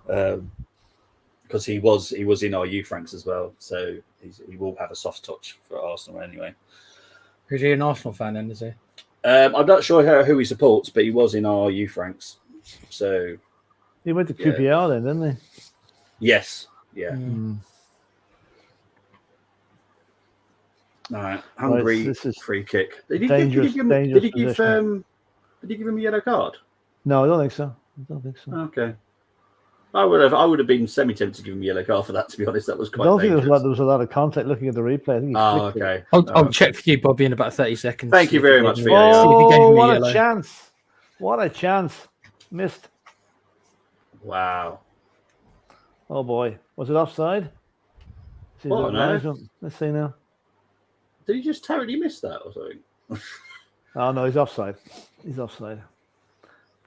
Because he was in our youth ranks as well, so he will have a soft touch for Arsenal anyway. Is he an Arsenal fan then, is he? I'm not sure who he supports, but he was in our youth ranks. So he went to QPR then, didn't he? Yes. Yeah. All right. Hungary free kick. Did he give him a yellow card? No, I don't think so. Okay. I would have been semi-tempted to give him a yellow card for that, to be honest. That was quite dangerous. There was a lot of contact looking at the replay. I think okay. I'll check for you, Bobby, in about 30 seconds. Thank you very much for what a chance. What a chance. Missed. Wow. Oh, boy. Was it offside? Oh, no. Let's see now. Did he just totally miss that or something? Oh, no, he's offside. He's offside.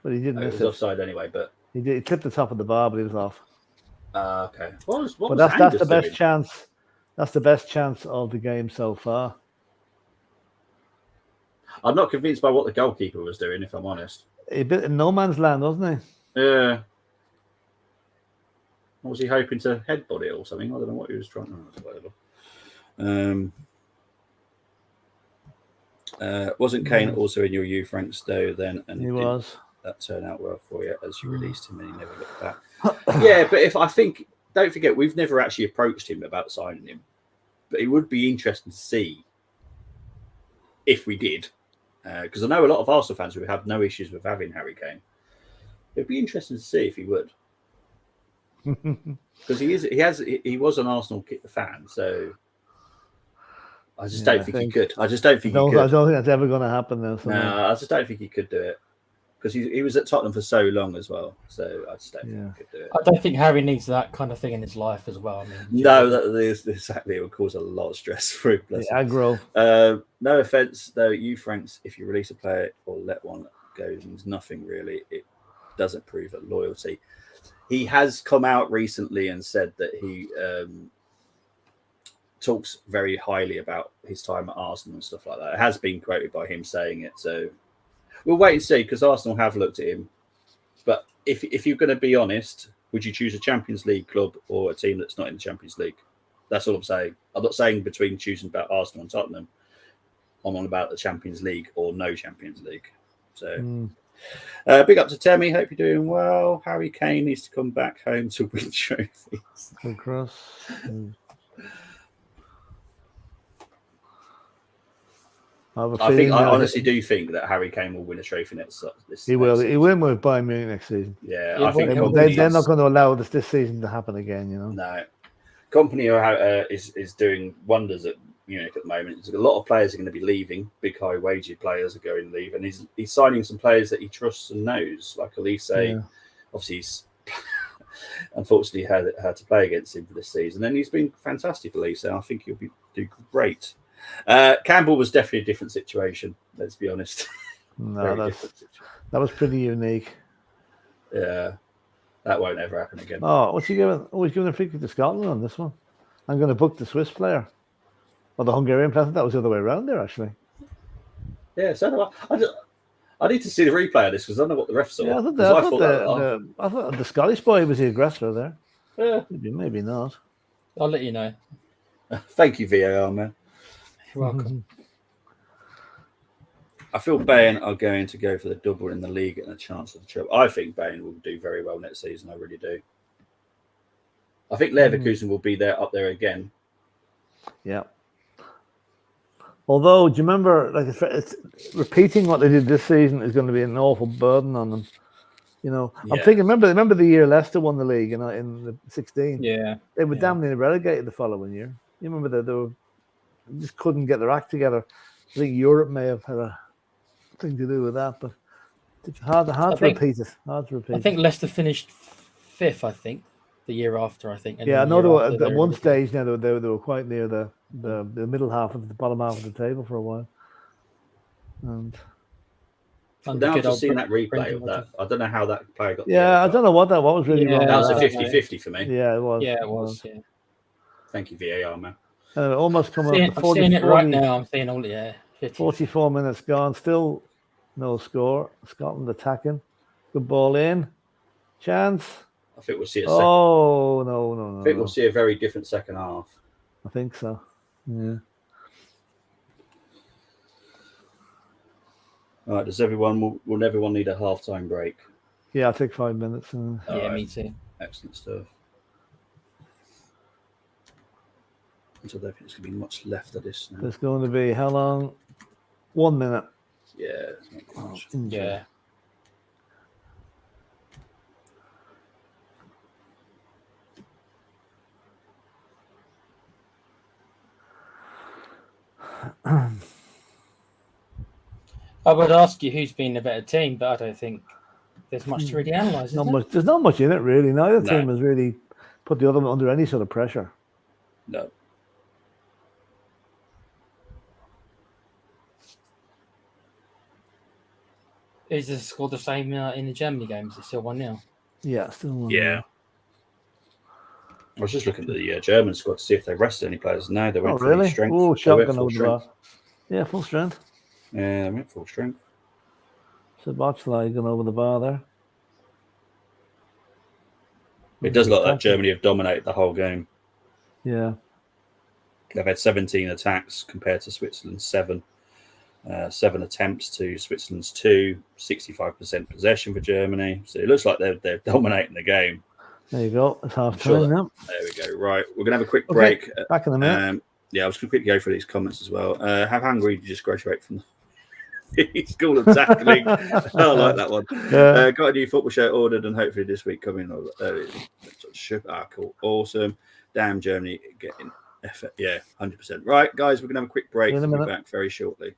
But he didn't miss it. He was offside anyway, but... He clipped the top of the bar, but he was off. Okay. That's the best chance. That's the best chance of the game so far. I'm not convinced by what the goalkeeper was doing, if I'm honest. A bit in no man's land, wasn't he? Yeah. Was he hoping to headbutt it or something? I don't know what he was trying to do. Wasn't Kane also in your youth ranks though then? And he was. That turned out well for you as you released him and he never looked back. Yeah, but don't forget, we've never actually approached him about signing him. But it would be interesting to see if we did. Because I know a lot of Arsenal fans who have no issues with having Harry Kane. It'd be interesting to see if he would. Because he was an Arsenal fan, so I just don't think he could. I just don't think he could. I don't think that's ever going to happen though. No, I just don't think he could do it. Because he was at Tottenham for so long as well, so I just don't think he could do it. I don't think Harry needs that kind of thing in his life as well. I mean, no, exactly. It would cause a lot of stress for him. Aggro. No offense, though, you Franks, if you release a player or let one go, means nothing really. It doesn't prove a loyalty. He has come out recently and said that he talks very highly about his time at Arsenal and stuff like that. It has been quoted by him saying it, so we'll wait and see, because Arsenal have looked at him. But if you're going to be honest, would you choose a Champions League club or a team that's not in the Champions League? That's all I'm saying. I'm not saying between choosing about Arsenal and Tottenham. I'm on about the Champions League or no Champions League. So big up to Temi. Hope you're doing well. Harry Kane needs to come back home to win trophies. Across. I honestly do think that Harry Kane will win a trophy next season. He will. He will with Bayern Munich next season. Yeah, I think they're not going to allow this season to happen again. You know. No, company is doing wonders at Munich at the moment. There's a lot of players are going to be leaving. Big high wage players are going to leave, and he's signing some players that he trusts and knows, like Elise. Yeah. Obviously, he's unfortunately had to play against him for this season, and he's been fantastic, Elise. I think he'll do great. Campbell was definitely a different situation. Let's be honest. No, that was pretty unique. Yeah, that won't ever happen again. Oh, what's he giving? Oh, he's giving a free kick to Scotland on this one. I'm going to book the Swiss player, or the Hungarian player. That was the other way around there, actually. Yeah, so do I need to see the replay of this because I don't know what the ref saw. Yeah, I thought the Scottish boy was the aggressor there. Maybe not. I'll let you know. Thank you, VAR man. You're welcome. I feel Bayern are going to go for the double in the league and a chance of the treble. I think Bayern will do very well next season. I really do. I think Leverkusen will be there up there again. Yeah. Although, do you remember, like, it's repeating what they did this season is going to be an awful burden on them. You know, I'm thinking. Remember the year Leicester won the league, you know, in the 16. Yeah, they were damn near relegated the following year. You remember that they just couldn't get their act together. I think Europe may have had a thing to do with that, but it's hard to repeat it. Hard to repeat. I think Leicester finished 5th. I think the year after. I think. And I know they were at one stage. Now they were quite near the middle half of the bottom half of the table for a while. And now I've just seen that replay of that. I don't know how that play got. Yeah, I don't know what was really wrong. That was a 50-50 for me. Yeah, it was. Yeah, it was. Yeah. Thank you, VAR man. Almost coming up. I'm seeing it right now. I'm seeing all 44 minutes gone. Still no score. Scotland attacking. Good ball in. Chance. I think we'll see a second. Oh no! I think we'll see a very different second half. I think so. Yeah. All right. Will everyone need a half-time break? Yeah, I'll take 5 minutes. Yeah, me too. Excellent stuff. So I don't think there's going to be much left of this now. There's going to be how long? 1 minute. Yeah. Yeah. I would ask you who's been a better team, but I don't think there's much to really analyse. There's not much in it, really. Neither team has really put the other one under any sort of pressure. No. Is the score the same in the Germany game? Is it still 1-0? Yeah, still 1-0. Yeah. I was just looking at the German squad to see if they rested any players. No, they went full strength. Oh, shotgun over the bar. Yeah, full strength. Yeah, they went full strength. So Botchalong going over the bar there. It does look like Germany have dominated the whole game. Yeah. They've had 17 attacks compared to Switzerland's 7. 7 attempts to Switzerland's 2. 65% possession for Germany. So it looks like they're dominating the game. There you go. It's half time now. There we go. Right. We're going to have a quick break. Back in a minute. Yeah, I was going to quickly go through these comments as well. Have Hungary just graduate from the school of tackling? I like that one. Yeah. Got a new football shirt ordered and hopefully this week coming. Cool. Awesome. Damn, Germany getting effort. Yeah, 100%. Right, guys, we're going to have a quick break. We'll be back very shortly.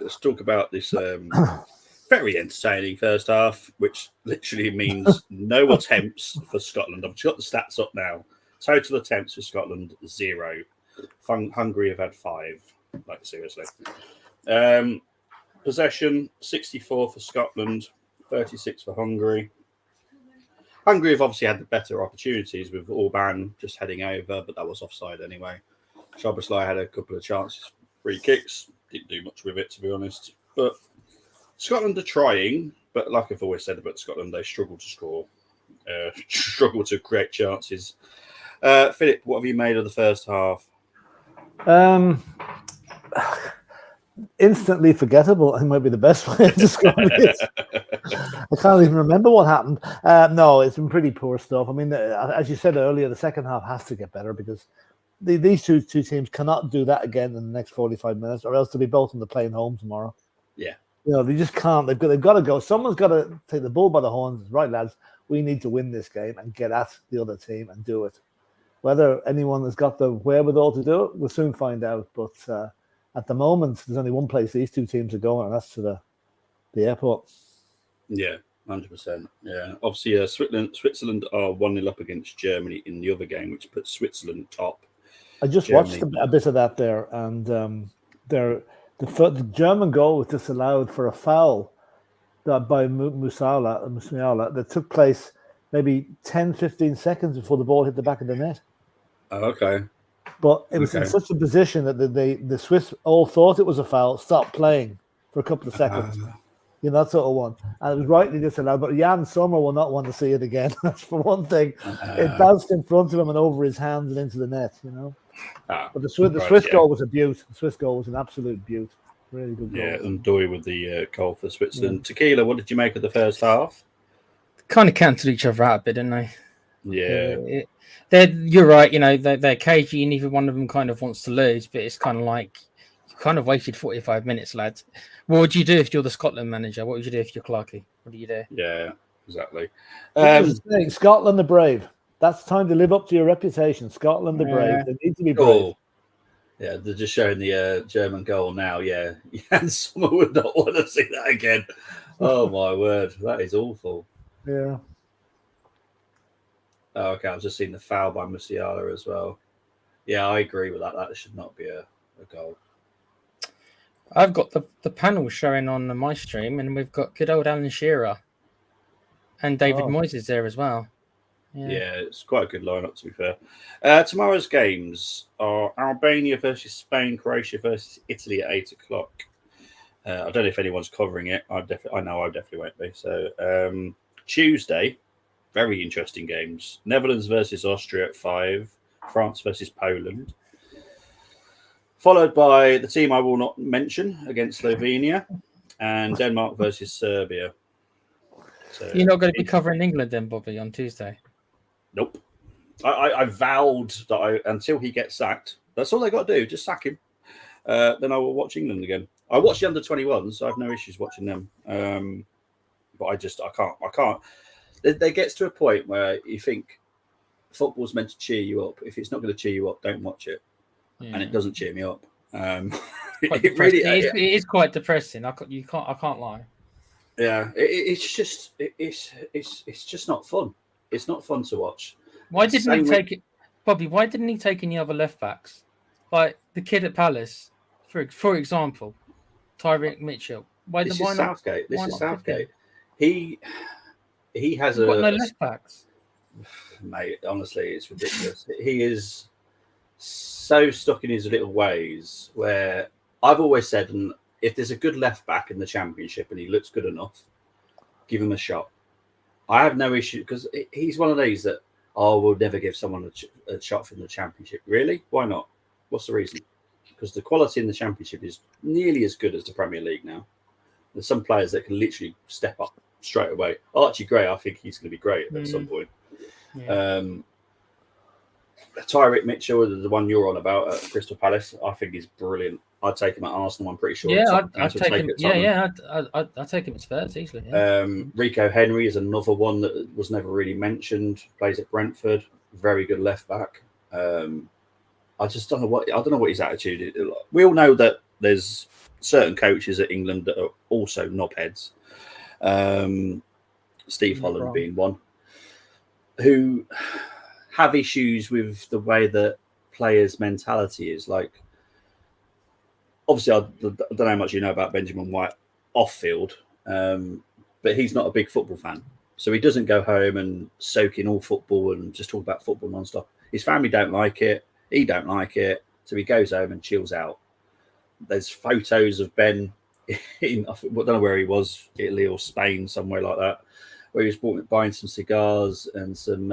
let's talk about this very entertaining first half, which literally means no attempts for Scotland. I've got the stats up now. Total attempts for Scotland, 0. Hungary have had 5. Like, seriously. Possession, 64 for Scotland, 36 for Hungary. Hungary have obviously had the better opportunities with Orban just heading over, but that was offside anyway. Szoboszlai had a couple of chances, free kicks. Didn't do much with it, to be honest. But Scotland are trying, but like I've always said about Scotland, they struggle to score, struggle to create chances. Philip, what have you made of the first half? Instantly forgettable, I think might be the best way to describe it. I can't even remember what happened. No, it's been pretty poor stuff. I mean, as you said earlier, the second half has to get better because these two teams cannot do that again in the next 45 minutes, or else they'll be both on the plane home tomorrow. Yeah. You know, they just can't. They've got to go. Someone's got to take the bull by the horns. Right, lads, we need to win this game and get at the other team and do it. Whether anyone has got the wherewithal to do it, we'll soon find out. But at the moment, there's only one place these two teams are going, and that's to the airport. Yeah, 100%. Yeah, obviously, Switzerland are 1-0 up against Germany in the other game, which puts Switzerland top. I just watched a bit of that there, and the German goal was disallowed for a foul by Musiala that took place maybe 10, 15 seconds before the ball hit the back of the net. Oh, okay. But it was in such a position that the Swiss all thought it was a foul, stopped playing for a couple of seconds. You know, that sort of one. And it was rightly disallowed. But Jan Sommer will not want to see it again. That's for one thing. It bounced in front of him and over his hands and into the net, you know. But the Swiss goal was a beaut. The Swiss goal was an absolute beaut. Really good goal. Yeah, and Doi with the goal for Switzerland. Yeah. Tequila, what did you make of the first half? Kind of cancelled each other out a bit, didn't they? Yeah. You're right. You know, they're cagey, and neither one of them kind of wants to lose. But it's kind of like you kind of waited 45 minutes, lads. What would you do if you're the Scotland manager? What would you do if you're Clarkey? What do you do? Yeah, exactly. Scotland the brave. That's time to live up to your reputation. Scotland the brave. They need to be brave. Oh. Yeah, they're just showing the German goal now. Yeah, and someone would not want to see that again. Oh my word, that is awful. Yeah. Oh, okay, I've just seen the foul by Musiala as well. Yeah, I agree with that. That should not be a goal. I've got the panel showing on my stream, and we've got good old Alan Shearer and David Moyes there as well. Yeah, it's quite a good lineup, to be fair. Tomorrow's games are Albania versus Spain, Croatia versus Italy at 8 o'clock. I don't know if anyone's covering it. I know I definitely won't be. So Tuesday, very interesting games. Netherlands versus Austria at 5. France versus Poland. Followed by the team I will not mention against Slovenia. And Denmark versus Serbia. So, you're not going to be covering England then, Bobby, on Tuesday? Nope. I vowed that until he gets sacked, that's all they got to do, just sack him. Then I will watch England again. I watch the under-21s, so I have no issues watching them. But I can't. There gets to a point where you think football's meant to cheer you up. If it's not going to cheer you up, don't watch it. Yeah. And it doesn't cheer me up. It is quite depressing. I can't lie. Yeah, it's just not fun. It's not fun to watch. Why didn't he take it, Bobby? Why didn't he take any other left backs, like the kid at Palace, for example, Tyrick Mitchell? This is Southgate. He has no left backs. Mate, honestly, it's ridiculous. He is so stuck in his little ways. Where I've always said, and if there's a good left back in the Championship and he looks good enough, give him a shot. I have no issue because he's one of these that, we'll never give someone a shot from the Championship. Really? Why not? What's the reason? Because the quality in the Championship is nearly as good as the Premier League now. There's some players that can literally step up straight away. Archie Gray, I think he's going to be great at some point. Yeah. Tyrick Mitchell, the one you're on about at Crystal Palace, I think he's brilliant. I'd take him at Arsenal. I'm pretty sure. Yeah, I'd take him. I'd take him at Spurs easily. Yeah. Rico Henry is another one that was never really mentioned. Plays at Brentford. Very good left back. I just don't know what his attitude is. We all know that there's certain coaches at England that are also knobheads. Steve Holland being one, who have issues with the way that players' mentality is. Like, obviously, I don't know how much you know about Benjamin White off field, but he's not a big football fan. So he doesn't go home and soak in all football and just talk about football non-stop. His family don't like it. He don't like it. So he goes home and chills out. There's photos of Ben in, I don't know where he was, Italy or Spain, somewhere like that, where he was buying some cigars and some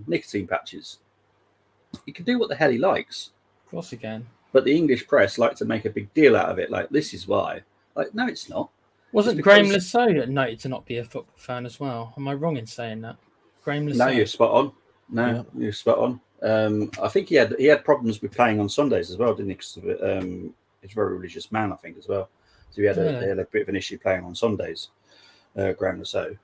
nicotine patches. He can do what the hell he likes. Of course he can. But the English press like to make a big deal out of it. Like, this is why. Like, no, it's not. Wasn't Graham Lasso noted to not be a football fan as well? Am I wrong in saying that? Graham Lasso. No, you're spot on. No, you're spot on. I think he had problems with playing on Sundays as well, didn't he? Because he's a very religious man, I think, as well. So he had a bit of an issue playing on Sundays. Graham Lasso.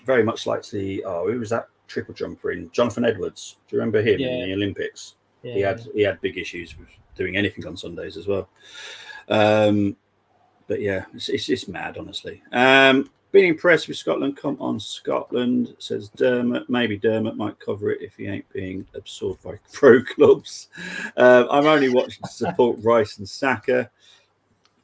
Very much like who was that triple jumper in? Jonathan Edwards. Do you remember him in the Olympics? Yeah. He had big issues with doing anything on Sundays as well. But yeah, it's mad, honestly. Being impressed with Scotland. Come on, Scotland, says Dermot. Maybe Dermot might cover it if he ain't being absorbed by pro clubs. I'm only watching to support Rice and Saka.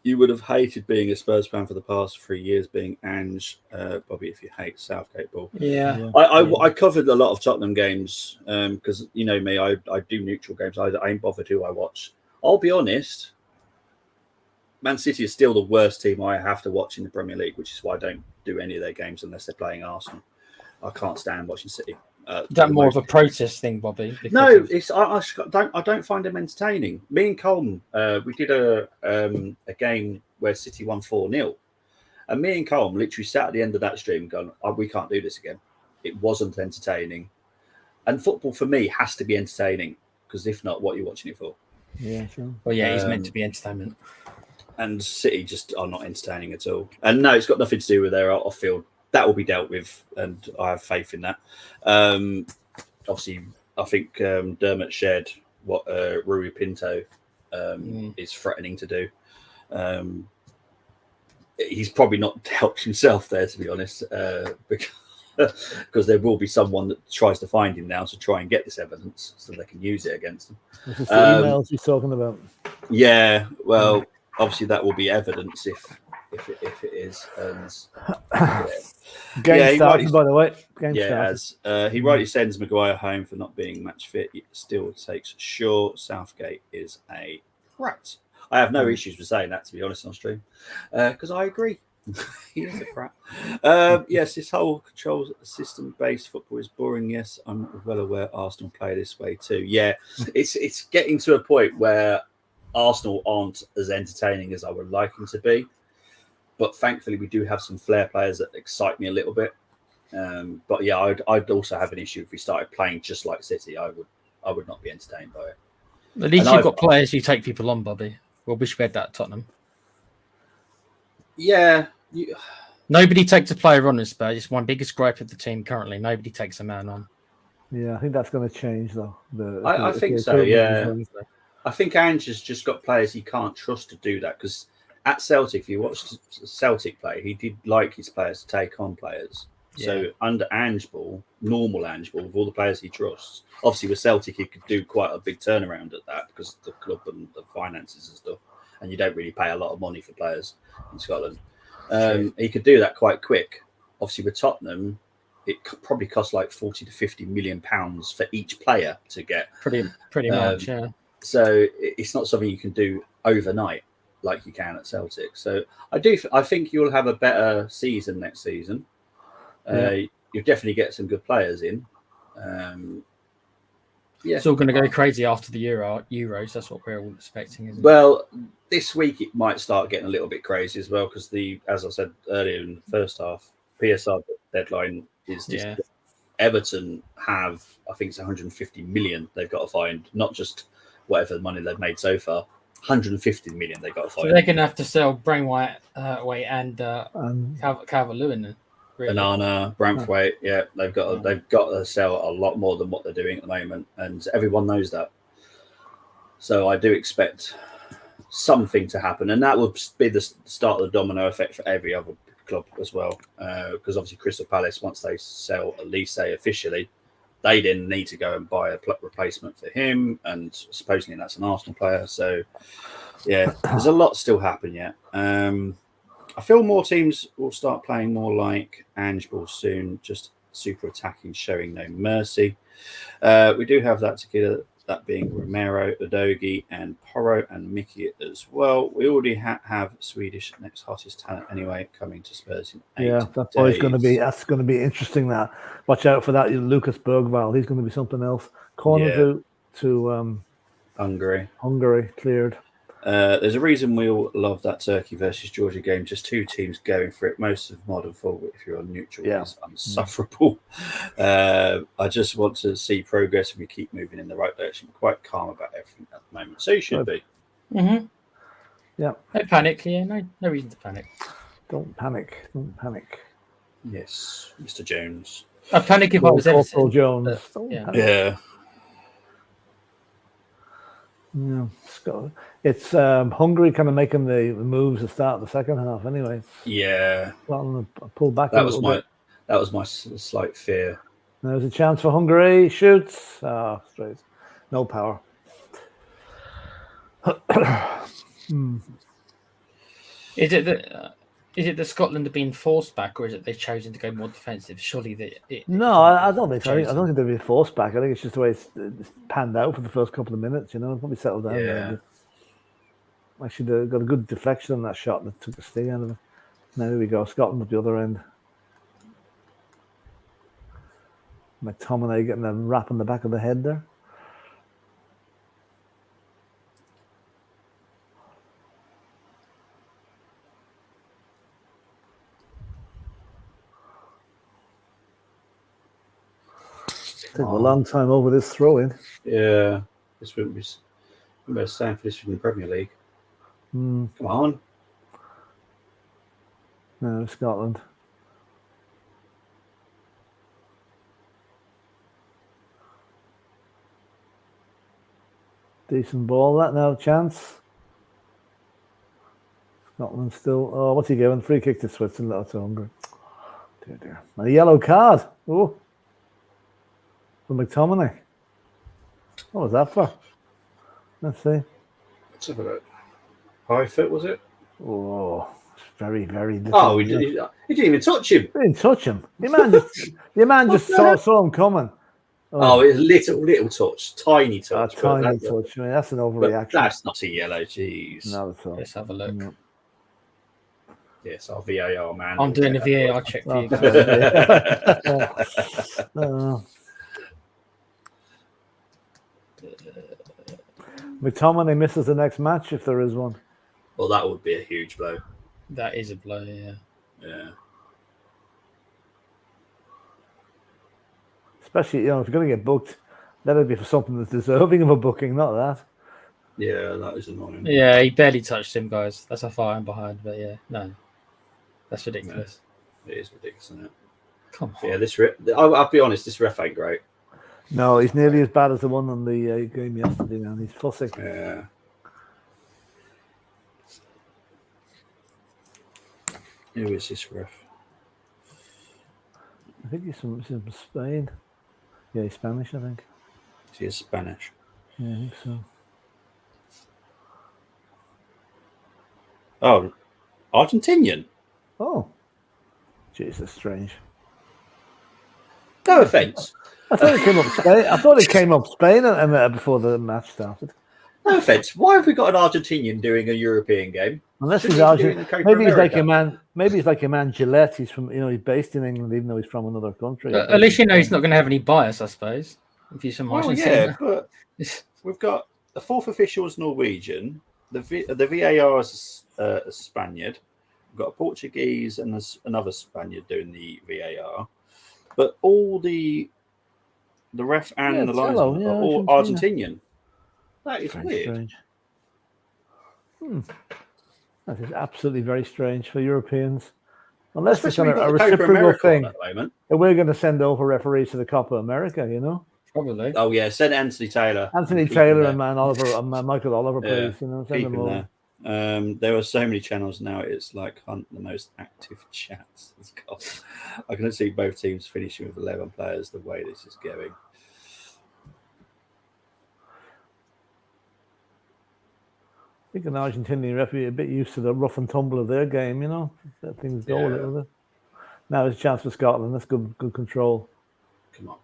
You would have hated being a Spurs fan for the past 3 years, being Ange, Bobby, if you hate Southgate ball. Yeah. I covered a lot of Tottenham games because, you know me, I do neutral games. I ain't bothered who I watch. I'll be honest, Man City is still the worst team I have to watch in the Premier League, which is why I don't do any of their games unless they're playing Arsenal. I can't stand watching City. Is that more of a protest thing, Bobby? No, I don't find them entertaining. Me and Coleman, we did a game where City won 4-0, and me and Coleman literally sat at the end of that stream going, we can't do this again. It wasn't entertaining, and football for me has to be entertaining, because if not, what are you watching it for? Yeah, sure. Well, yeah, it's meant to be entertainment. And City just are not entertaining at all. And no, it's got nothing to do with their off-field. That will be dealt with, and I have faith in that. Obviously, I think Dermot shared what Rui Pinto is threatening to do. He's probably not helped himself there, to be honest, because there will be someone that tries to find him now to try and get this evidence so they can use it against him. This is the emails he's talking about. Yeah, well, obviously that will be evidence if it is. And, Game started, by the way. He rightly sends Maguire home for not being match fit. It still takes sure Southgate is a rat. I have no issues with saying that, to be honest, on stream, because I agree. He is a crap. Yes, this whole control system-based football is boring. Yes, I'm well aware Arsenal play this way too. Yeah, it's getting to a point where Arsenal aren't as entertaining as I would like them to be. But thankfully, we do have some flair players that excite me a little bit. But yeah, I'd also have an issue if we started playing just like City. I would not be entertained by it. At least you've got players who take people on, Bobby. Well, wish we had that at Tottenham. Yeah. Nobody takes a player on in Spurs. It's one biggest gripe of the team currently. Nobody takes a man on. Yeah, I think that's going to change, though. I think so, yeah. I think Ange has just got players he can't trust to do that, because at Celtic, if you watched Celtic play, he did like his players to take on players. Yeah. So under Ange Ball, normal Ange Ball, with all the players he trusts, obviously with Celtic, he could do quite a big turnaround at that because of the club and the finances and stuff. And you don't really pay a lot of money for players in Scotland. He could do that quite quick. Obviously with Tottenham, it probably costs like 40 to 50 million pounds for each player to get. Pretty much, yeah. So it's not something you can do overnight like you can at Celtic. So I think you'll have a better season next season. You'll definitely get some good players in. It's all going to go crazy after the Euros. That's what we're all expecting, isn't it? Well, this week it might start getting a little bit crazy as well, because as I said earlier in the first half, PSR deadline is Everton have, I think it's 150 million they've got to find, not just whatever money they've made so far. 150 million they've got to find. So they're going to have to sell Brainwhite and Calvert-Lewin then. Really. Banana, Branthwaite, yeah, they've got to sell a lot more than what they're doing at the moment, and everyone knows that. So I do expect something to happen, and that would be the start of the domino effect for every other club as well. Because obviously Crystal Palace, once they sell Elise officially, they then need to go and buy a replacement for him, and supposedly that's an Arsenal player. So yeah, there's a lot still happen yet. I feel more teams will start playing more like Ange ball soon, just super attacking, showing no mercy. We do have that together, that being Romero, Udogi, and Porro, and Mickey as well. We already have Swedish next hottest talent anyway coming to Spurs in 8 days. That's going to be interesting. That watch out for that, Lucas Bergvall. He's going to be something else. Corner to Hungary cleared. There's a reason we all love that Turkey versus Georgia game. Just two teams going for it. Most of modern football, if you're on neutral, is unsufferable. I just want to see progress, and we keep moving in the right direction. I'm quite calm about everything at the moment, so you should be. Mm-hmm. Yeah. No panic. Yeah, no reason to panic. Don't panic. Don't panic. Yes, Mr. Jones. I'd panic if I was Everton. Jones. Yeah. Yeah, it's Hungary kind of making the moves to start the second half. Anyway, pull back. That was my slight fear. There's a chance for Hungary. Shoots. Straight. No power. Is it that Scotland are being forced back, or is it they've chosen to go more defensive? Surely No, I don't think. I don't think they'll be forced back. I think it's just the way it's panned out for the first couple of minutes. Probably settled down there. Actually, they got a good deflection on that shot that took the sting out of it. Now here we go. Scotland at the other end. McTominay getting a wrap on the back of the head there. Took a long time over this throw-in. Yeah, this wouldn't be best time for this in the Premier League. Come on. No, Scotland. Decent ball, that now chance. Scotland still. Oh, what's he giving? Free kick to Switzerland. That's Hungary. Dear. And a yellow card. Oh. For McTominay. What was that for? Let's see. Let's have a look. High foot, was it? Oh, very, very difficult. Oh, he didn't even touch him. He didn't touch him. Your man just saw him coming. Oh, it's little touch. Tiny touch. Tiny touch. I mean, that's an overreaction. That's not a yellow. Jeez. No, that's all. Let's have a look. No. Yes, our VAR man. I'm doing a VAR check for you guys. McTominay misses the next match if there is one. Well, that would be a huge blow. That is a blow, yeah. Yeah. Especially, if you're going to get booked, let it be for something that's deserving of a booking, not that. Yeah, that is annoying. Yeah, he barely touched him, guys. That's how far I'm behind, but yeah, no. That's ridiculous. No, it is ridiculous, isn't it? Come on. Yeah, I'll be honest, this ref ain't great. No, he's nearly as bad as the one on the game yesterday, man. He's fussy. Yeah. Who is this ref? I think he's from Spain. Yeah, he's Spanish, I think. He is Spanish. Yeah, I think so. Oh, Argentinian. Oh. Jesus, strange. No offence. I thought it came up Spain. I thought it came up Spain before the match started. No offence. Why have we got an Argentinian doing a European game? Unless he's Argentinian. Maybe he's like a man. Maybe he's like a man Gillette. He's from, he's based in England, even though he's from another country. At least he's not going to have any bias, I suppose. If he's from Argentina. Yeah, but we've got the fourth official is Norwegian. The VAR is a Spaniard. We've got a Portuguese and another Spaniard doing the VAR. But all the ref and the linesman are all Argentinian. That is weird. Strange. That is absolutely very strange for Europeans. Unless it's kind of a reciprocal thing that we're going to send over referees to the Copa America, Probably. Oh, yeah. Send Anthony Taylor. Anthony Taylor and Michael Oliver, please. Send them over. There are so many channels now. It's like Hunt the most active chats. God. I can see both teams finishing with 11 players. The way this is going. I think an Argentinian referee a bit used to the rough and tumble of their game. Let things go a little bit. Now there's a chance for Scotland. That's good control. Come on.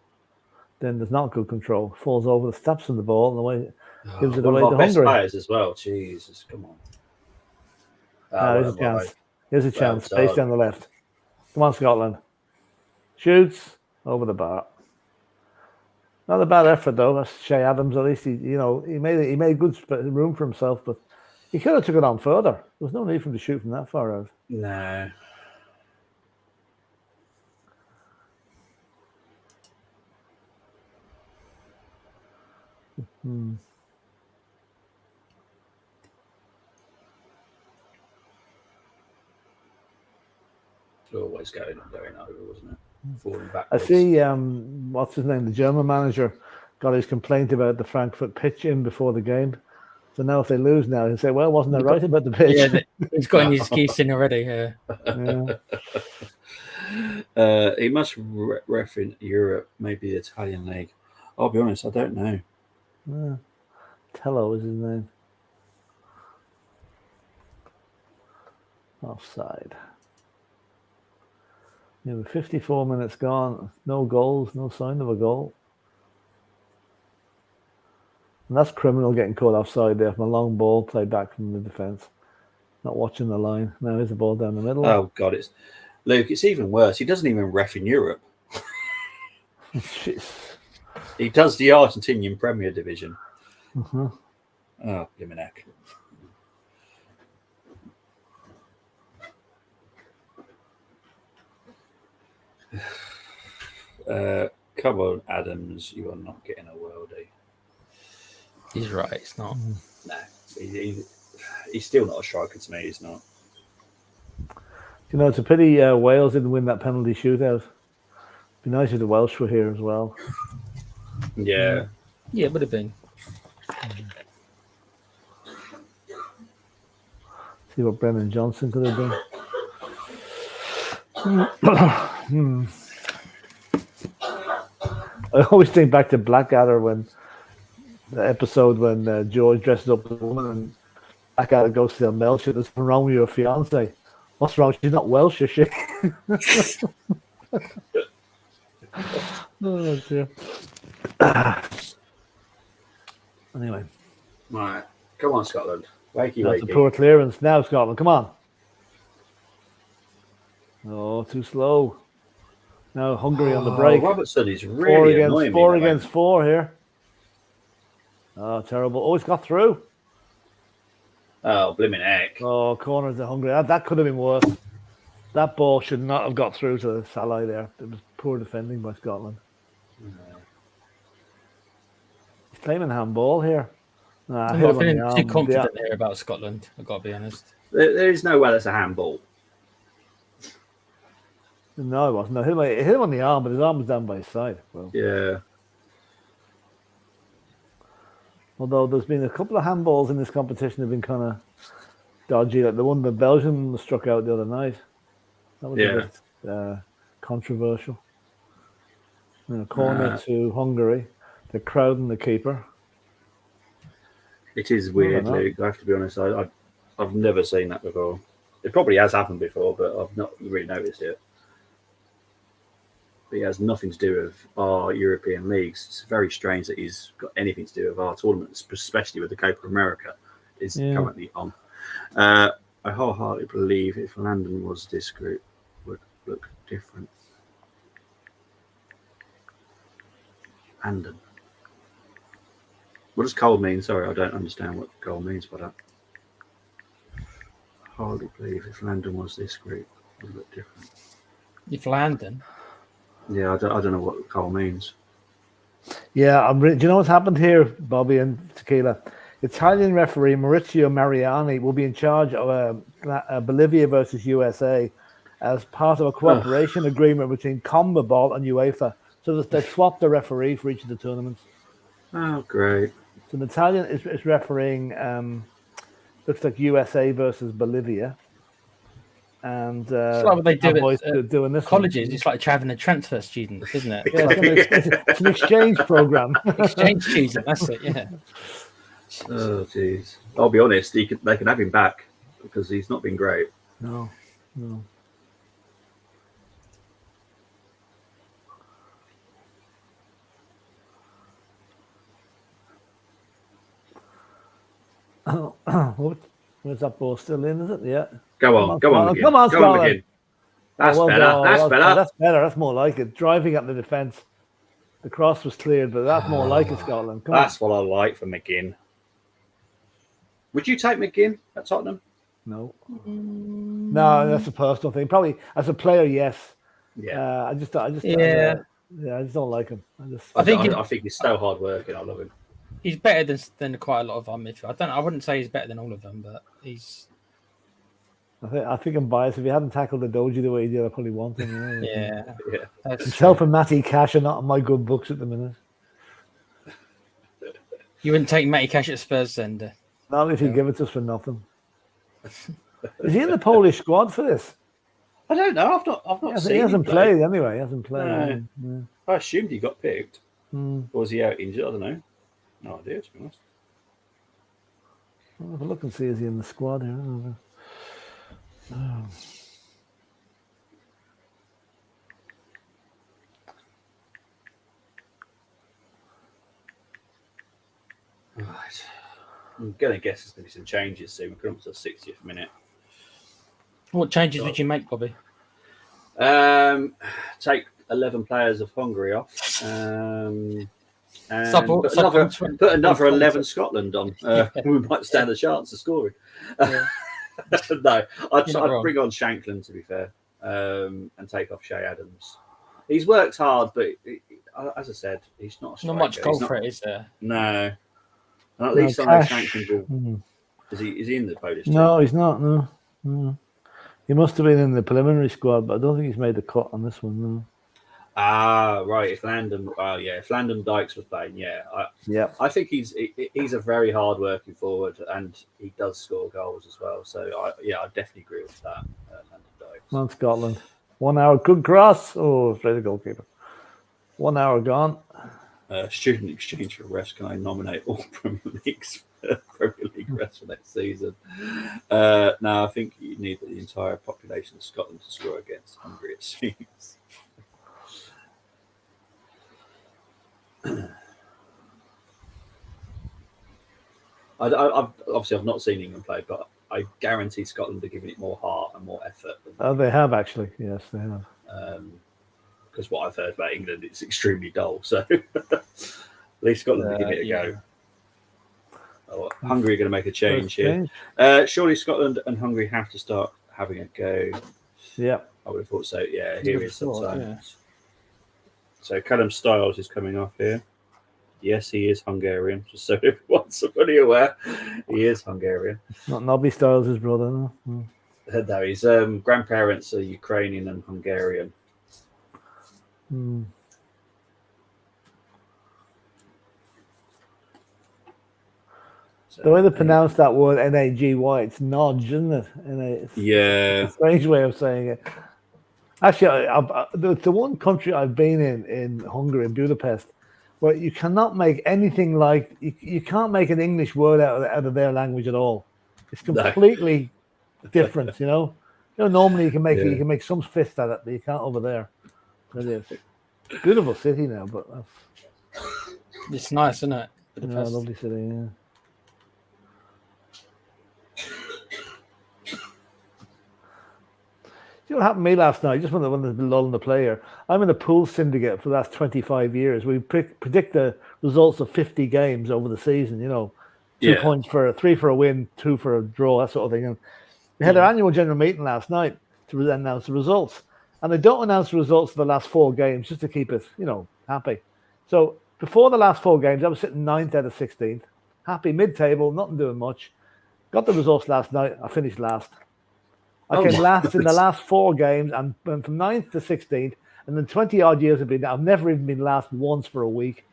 Then there's not good control. Falls over, steps on the ball, and away gives it one away of to our best Hungary. players as well. Jesus, come on. There's a chance. Here's a chance. Space down the left. Come on, Scotland. Shoots over the bar. Not a bad effort though. That's Shea Adams. At least he made good room for himself, but he could have took it on further. There was no need for him to shoot from that far out. No. Always going over, wasn't it? Falling backwards. I see. What's his name? The German manager got his complaint about the Frankfurt pitch in before the game. So now, if they lose now, he'll say, "Well, wasn't I right about the pitch?" Yeah, he's got his geese in already. Yeah. He must ref in Europe, maybe the Italian league. I'll be honest, I don't know. Tello is his name. Offside. With 54 minutes gone, no goals, no sign of a goal. And that's criminal getting caught offside there from a long ball played back from the defence. Not watching the line. Now here's the ball down the middle. Oh, God, it's even worse. He doesn't even ref in Europe. He does the Argentinian Premier Division. Oh, blimmin' heck. Come on, Adams, you are not getting a worldie. He's right, it's not. No, he's still not a striker to me, he's not. It's a pity Wales didn't win that penalty shootout. It'd be nice if the Welsh were here as well. Yeah. Yeah, it would have been. See what Brennan Johnson could have done. I always think back to Blackadder when the episode when George dresses up as a woman and Blackadder goes to tell Melcher, "There's something wrong with your fiance." What's wrong? She's not Welsh, is she? Oh dear. Anyway. Right. Come on, Scotland. Wakey, That's wakey. a poor clearance. Now, Scotland, come on. Oh, too slow. Now Hungary on the break. Robertson is really annoying me. 4 against 4 here. Oh, terrible. Oh, it's got through. Oh, blimmin' heck. Oh, corner to Hungary. That could have been worse. That ball should not have got through to Salah there. It was poor defending by Scotland. He's claiming handball here. I'm not feeling too confident here about Scotland, I've got to be honest. There is no way that's a handball. No, it wasn't. No, hit him on the arm, but his arm was down by his side. Well, yeah. Although there's been a couple of handballs in this competition that have been kind of dodgy. Like the one that Belgium struck out the other night. That was a bit controversial. Corner to Hungary. They're crowding the keeper. It is weird, Luke. I have to be honest. I've never seen that before. It probably has happened before, but I've not really noticed it. But it has nothing to do with our European leagues. It's very strange that he's got anything to do with our tournaments, especially with the Copa America is currently on. I wholeheartedly believe if London was this group, would look different. London. What does cold mean? Sorry, I don't understand what cold means by that. I hardly believe if London was this group, it would look different. If London? Yeah, I don't know what cold means. Yeah, do you know what's happened here, Bobby and Tequila? Italian referee Maurizio Mariani will be in charge of Bolivia versus USA as part of a cooperation agreement between CONMEBOL and UEFA. So they swapped the referee for each of the tournaments. Oh, great. So the Italian is refereeing looks like USA versus Bolivia. And It's like what they do boys at doing this colleges. one. It's like having a transfer student, isn't it? Yeah, it's an exchange program. Exchange student. That's it. Yeah. Oh, jeez. I'll be honest. They can have him back because he's not been great. No. Where's that ball still in? Is it? Yeah. Go on, McGinn. Come on, Scotland. McGinn. That's well better. done. That's better. That's better. That's more like it. Driving at the defence. The cross was cleared, but that's more like it, Scotland. That's what I like for McGinn. Would you take McGinn at Tottenham? No. No, that's a personal thing. Probably as a player, yes. Yeah. I just Yeah. I just don't like him. I think he's so hard working. I love him. He's better than quite a lot of our midfield. I wouldn't say he's better than all of them, but he's. I think I'm biased. If he hadn't tackled the Doji the way he did, I probably want him. Yeah. Himself and Matty Cash are not on my good books at the minute. You wouldn't take Matty Cash at Spurs then? Not if you give it to us for nothing. Is he in the Polish squad for this? I don't know. I've not seen. He hasn't him play. played anyway. He hasn't played. No. I assumed he got picked. Or was he out injured? I don't know. No idea, to be honest. I'll have a look and see is he in the squad here. Right. I'm going to guess there's going to be some changes soon. We're coming up to the 60th minute. What changes would you make, Bobby? Take 11 players of Hungary off. And put another 11 Scotland on. We might stand a chance of scoring. No, I'd bring on Shankland, to be fair, and take off Shea Adams. He's worked hard, but as I said, he's not a striker. Not much goal threat, is there? No. And at least I know Shankland will. Is he in the Polish team? No, he's not. No. He must have been in the preliminary squad, but I don't think he's made the cut on this one. No. Ah, right. If Landon Dykes was playing, I think he's a very hard working forward, and he does score goals as well. So I definitely agree with that. Landon Dykes. On Scotland, 1 hour, good cross. Oh, straight to goalkeeper. 1 hour gone. Student exchange for refs. Can I nominate all Premier League refs for next season? No, I think you need the entire population of Scotland to score against Hungary. It seems. I've not seen England play, but I guarantee Scotland are giving it more heart and more effort. They have actually. Yes, they have. Because what I've heard about England, it's extremely dull. So at least Scotland are giving it a go. Oh, Hungary are going to make a change here. Surely Scotland and Hungary have to start having a go. Yeah, I would have thought so. Yeah, here is sometimes. Yeah. So Callum Styles is coming off here. Yes, he is Hungarian. Just so everyone's fully aware, he is Hungarian. Not Nobby Styles' brother. No. No, his grandparents are Ukrainian and Hungarian. So, the way they pronounce that word Nagy, it's Nodge, isn't it? It's a strange way of saying it. Actually, the one country I've been in Hungary, in Budapest, where you cannot make anything like you can't make an English word out of their language at all. It's completely different, normally you can make some fist at it, but you can't over there. It is beautiful city now, but it's nice, isn't it? Lovely city. Yeah. You know what happened to me last night? Just when there's been lull in the player. I'm in a pool syndicate for the last 25 years. We predict the results of 50 games over the season, 2 points for 3 for a win, 2 for a draw, that sort of thing. And we had our annual general meeting last night to announce the results. And they don't announce the results of the last 4 games just to keep us, happy. So before the last 4 games, I was sitting 9th out of 16th. Happy, mid-table, nothing doing much. Got the results last night. I finished last. I came last in the last 4 games and went from 9th to 16th. And then 20-odd years I've never even been last once for a week.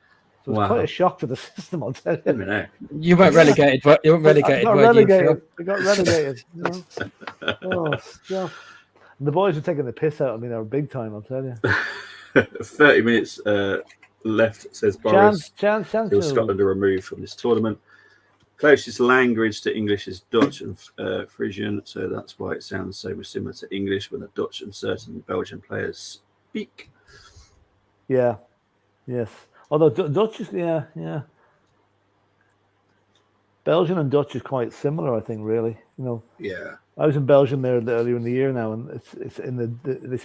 So it's quite a shock to the system, I'll tell you. You weren't relegated. You weren't relegated. We got relegated. You know? Oh, stuff. And the boys are taking the piss out of me now, big time, I'll tell you. 30 minutes left, says Boris. Chance. Till Scotland are removed from this tournament. Closest language to English is Dutch and Frisian, so that's why it sounds so much similar to English when the Dutch and certain Belgian players speak. Yeah. Yes. Although Dutch is, yeah. Belgian and Dutch is quite similar, I think, really. You know. Yeah. I was in Belgium there earlier in the year now, and it's in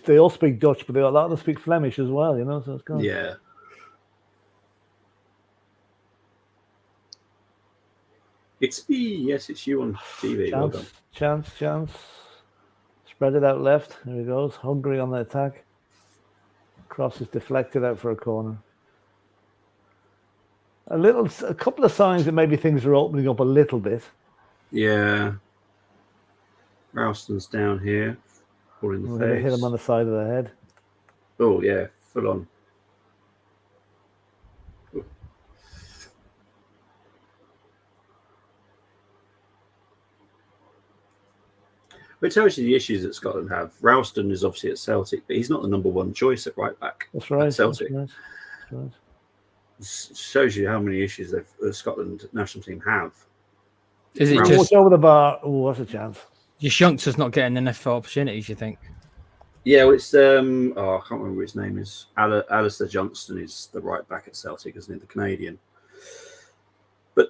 they all speak Dutch, but a lot of them speak Flemish as well. You know, so it's kind of, yeah. It's me. Yes, it's you on TV. Well done. Chance. Spread it out left. There he goes. Hungary on the attack. Cross is deflected out for a corner. A couple of signs that maybe things are opening up a little bit. Yeah. Ralston's down here. All in the face. We're going to hit him on the side of the head. Oh, yeah. Full on. But it tells you the issues that Scotland have. Ralston is obviously at Celtic, but he's not the number one choice at right back. That's right. At Celtic. That's right. Shows you how many issues the Scotland national team have. Is it just over the bar? Oh, what's a chance? Just youngsters not getting enough opportunities, you think? Yeah, well, it's I can't remember what his name is. Alistair Johnston is the right back at Celtic, isn't he? The Canadian. But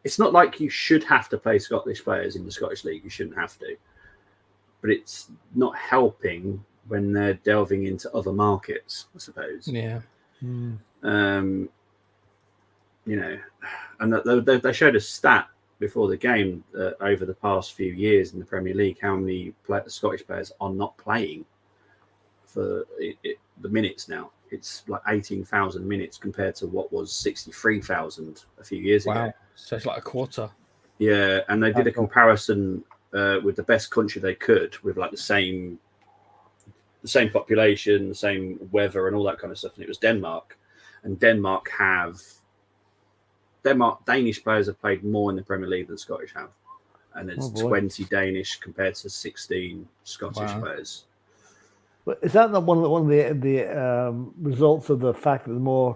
it's not like you should have to play Scottish players in the Scottish League. You shouldn't have to. But it's not helping when they're delving into other markets, I suppose. Yeah. You know, and they showed a stat before the game over the past few years in the Premier League how many Scottish players are not playing for the minutes now. It's like 18,000 minutes compared to what was 63,000 a few years ago. So it's like a quarter. Yeah, and they did a comparison with the best country they could with like the same population, the same weather and all that kind of stuff, and it was Denmark. And Danish players have played more in the Premier League than Scottish have, and there's 20 Danish compared to 16 Scottish players. But is that not one of the results of the fact that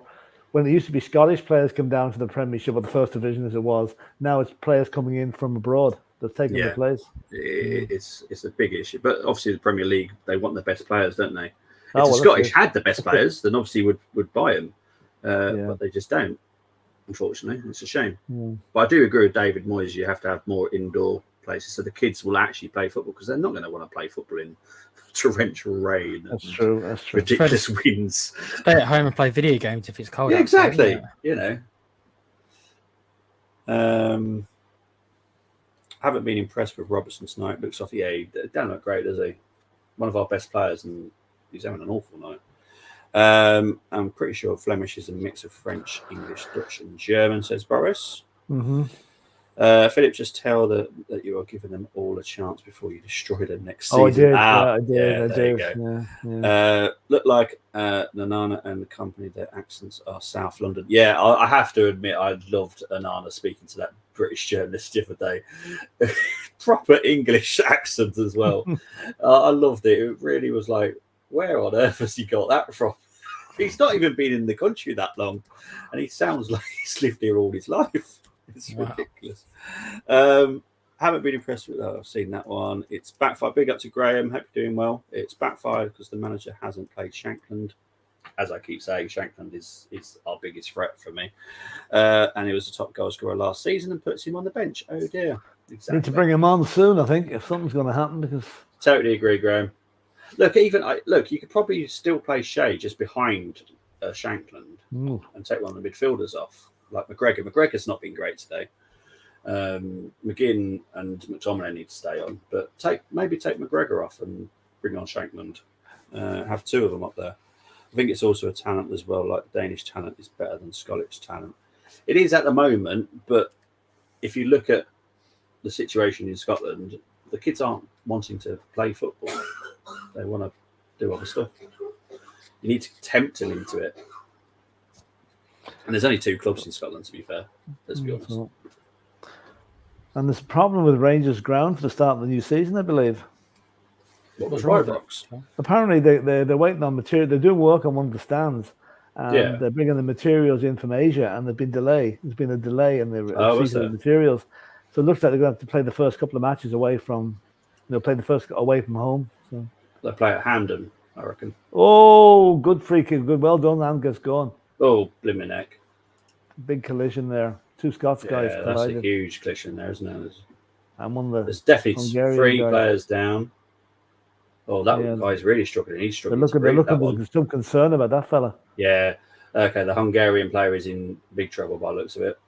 when it used to be Scottish players come down to the Premiership or the First Division as it was, now it's players coming in from abroad that's taking the place? It's a big issue, but obviously the Premier League, they want the best players, don't they? If the Scottish had the best players, then obviously would buy them, but they just don't. Unfortunately, it's a shame. But I do agree with David Moyes. You have to have more indoor places so the kids will actually play football, because they're not going to want to play football in torrential rain. That's true. Ridiculous winds. Stay at home and play video games if it's cold. Yeah, exactly. You know. Haven't been impressed with Robertson tonight. Looks off. Yeah, he don't look great, does he? One of our best players, and he's having an awful night. I'm pretty sure Flemish is a mix of French, English, Dutch, and German, says Boris. Philip, just tell that you are giving them all a chance before you destroy them next season. I did. There you go. Yeah. Look like Nanana and the company, their accents are South London. Yeah, I have to admit, I loved Nanana speaking to that British journalist the other day. Proper English accent as well. I loved it. It really was like, where on earth has he got that from? He's not even been in the country that long, and he sounds like he's lived here all his life. It's ridiculous. Haven't been impressed with that. I've seen that one. It's backfired. Big up to Graham. Hope you're doing well. It's backfired because the manager hasn't played Shankland. As I keep saying, Shankland is our biggest threat for me. And he was the top goal scorer last season and puts him on the bench. Oh dear. Exactly. Need to bring him on soon, I think, if something's going to happen. Because totally agree, Graham. Look, you could probably still play Shea just behind Shankland and take one of the midfielders off, like McGregor. McGregor's not been great today. McGinn and McTominay need to stay on, but maybe take McGregor off and bring on Shankland. Have two of them up there. I think it's also a talent as well. Like Danish talent is better than Scottish talent. It is at the moment, but if you look at the situation in Scotland, the kids aren't wanting to play football. They want to do other stuff. You need to tempt them into it. And there's only 2 clubs in Scotland, to be fair. Let's be honest. And there's a problem with Rangers ground for the start of the new season, I believe. What's wrong with Rocks? Apparently, they're waiting on material. They're doing work on one of the stands, and they're bringing the materials in from Asia, and there's been a delay in the receipt of the materials. So it looks like they're going to have to play the first couple of matches away from, play the first away from home. So they play at Hampden, I reckon. Oh, good free kick, good, well done. Angus gone. Oh, blimmin' neck! Big collision there. 2 Scots guys collided. That's a huge collision there, isn't it? And one of the there's definitely Hungarian 3 guys. Players down. Oh, that guy's really struggling. He's struggling. They're looking with some concern about that fella. Yeah. Okay, the Hungarian player is in big trouble by the looks of it.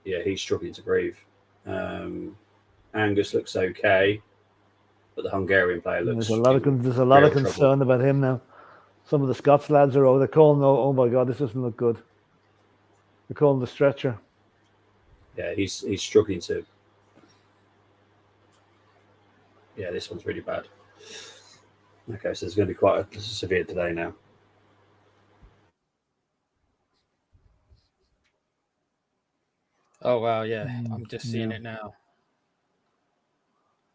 Yeah, he's struggling to breathe. Angus looks okay, but the Hungarian player looks. There's a lot of concern about him now. Some of the Scots lads are they're calling. Oh my God, this doesn't look good. They're calling the stretcher. Yeah, he's struggling to. Yeah, this one's really bad. Okay, so there's going to be quite a severe delay now. Oh wow, yeah, I'm just seeing it now.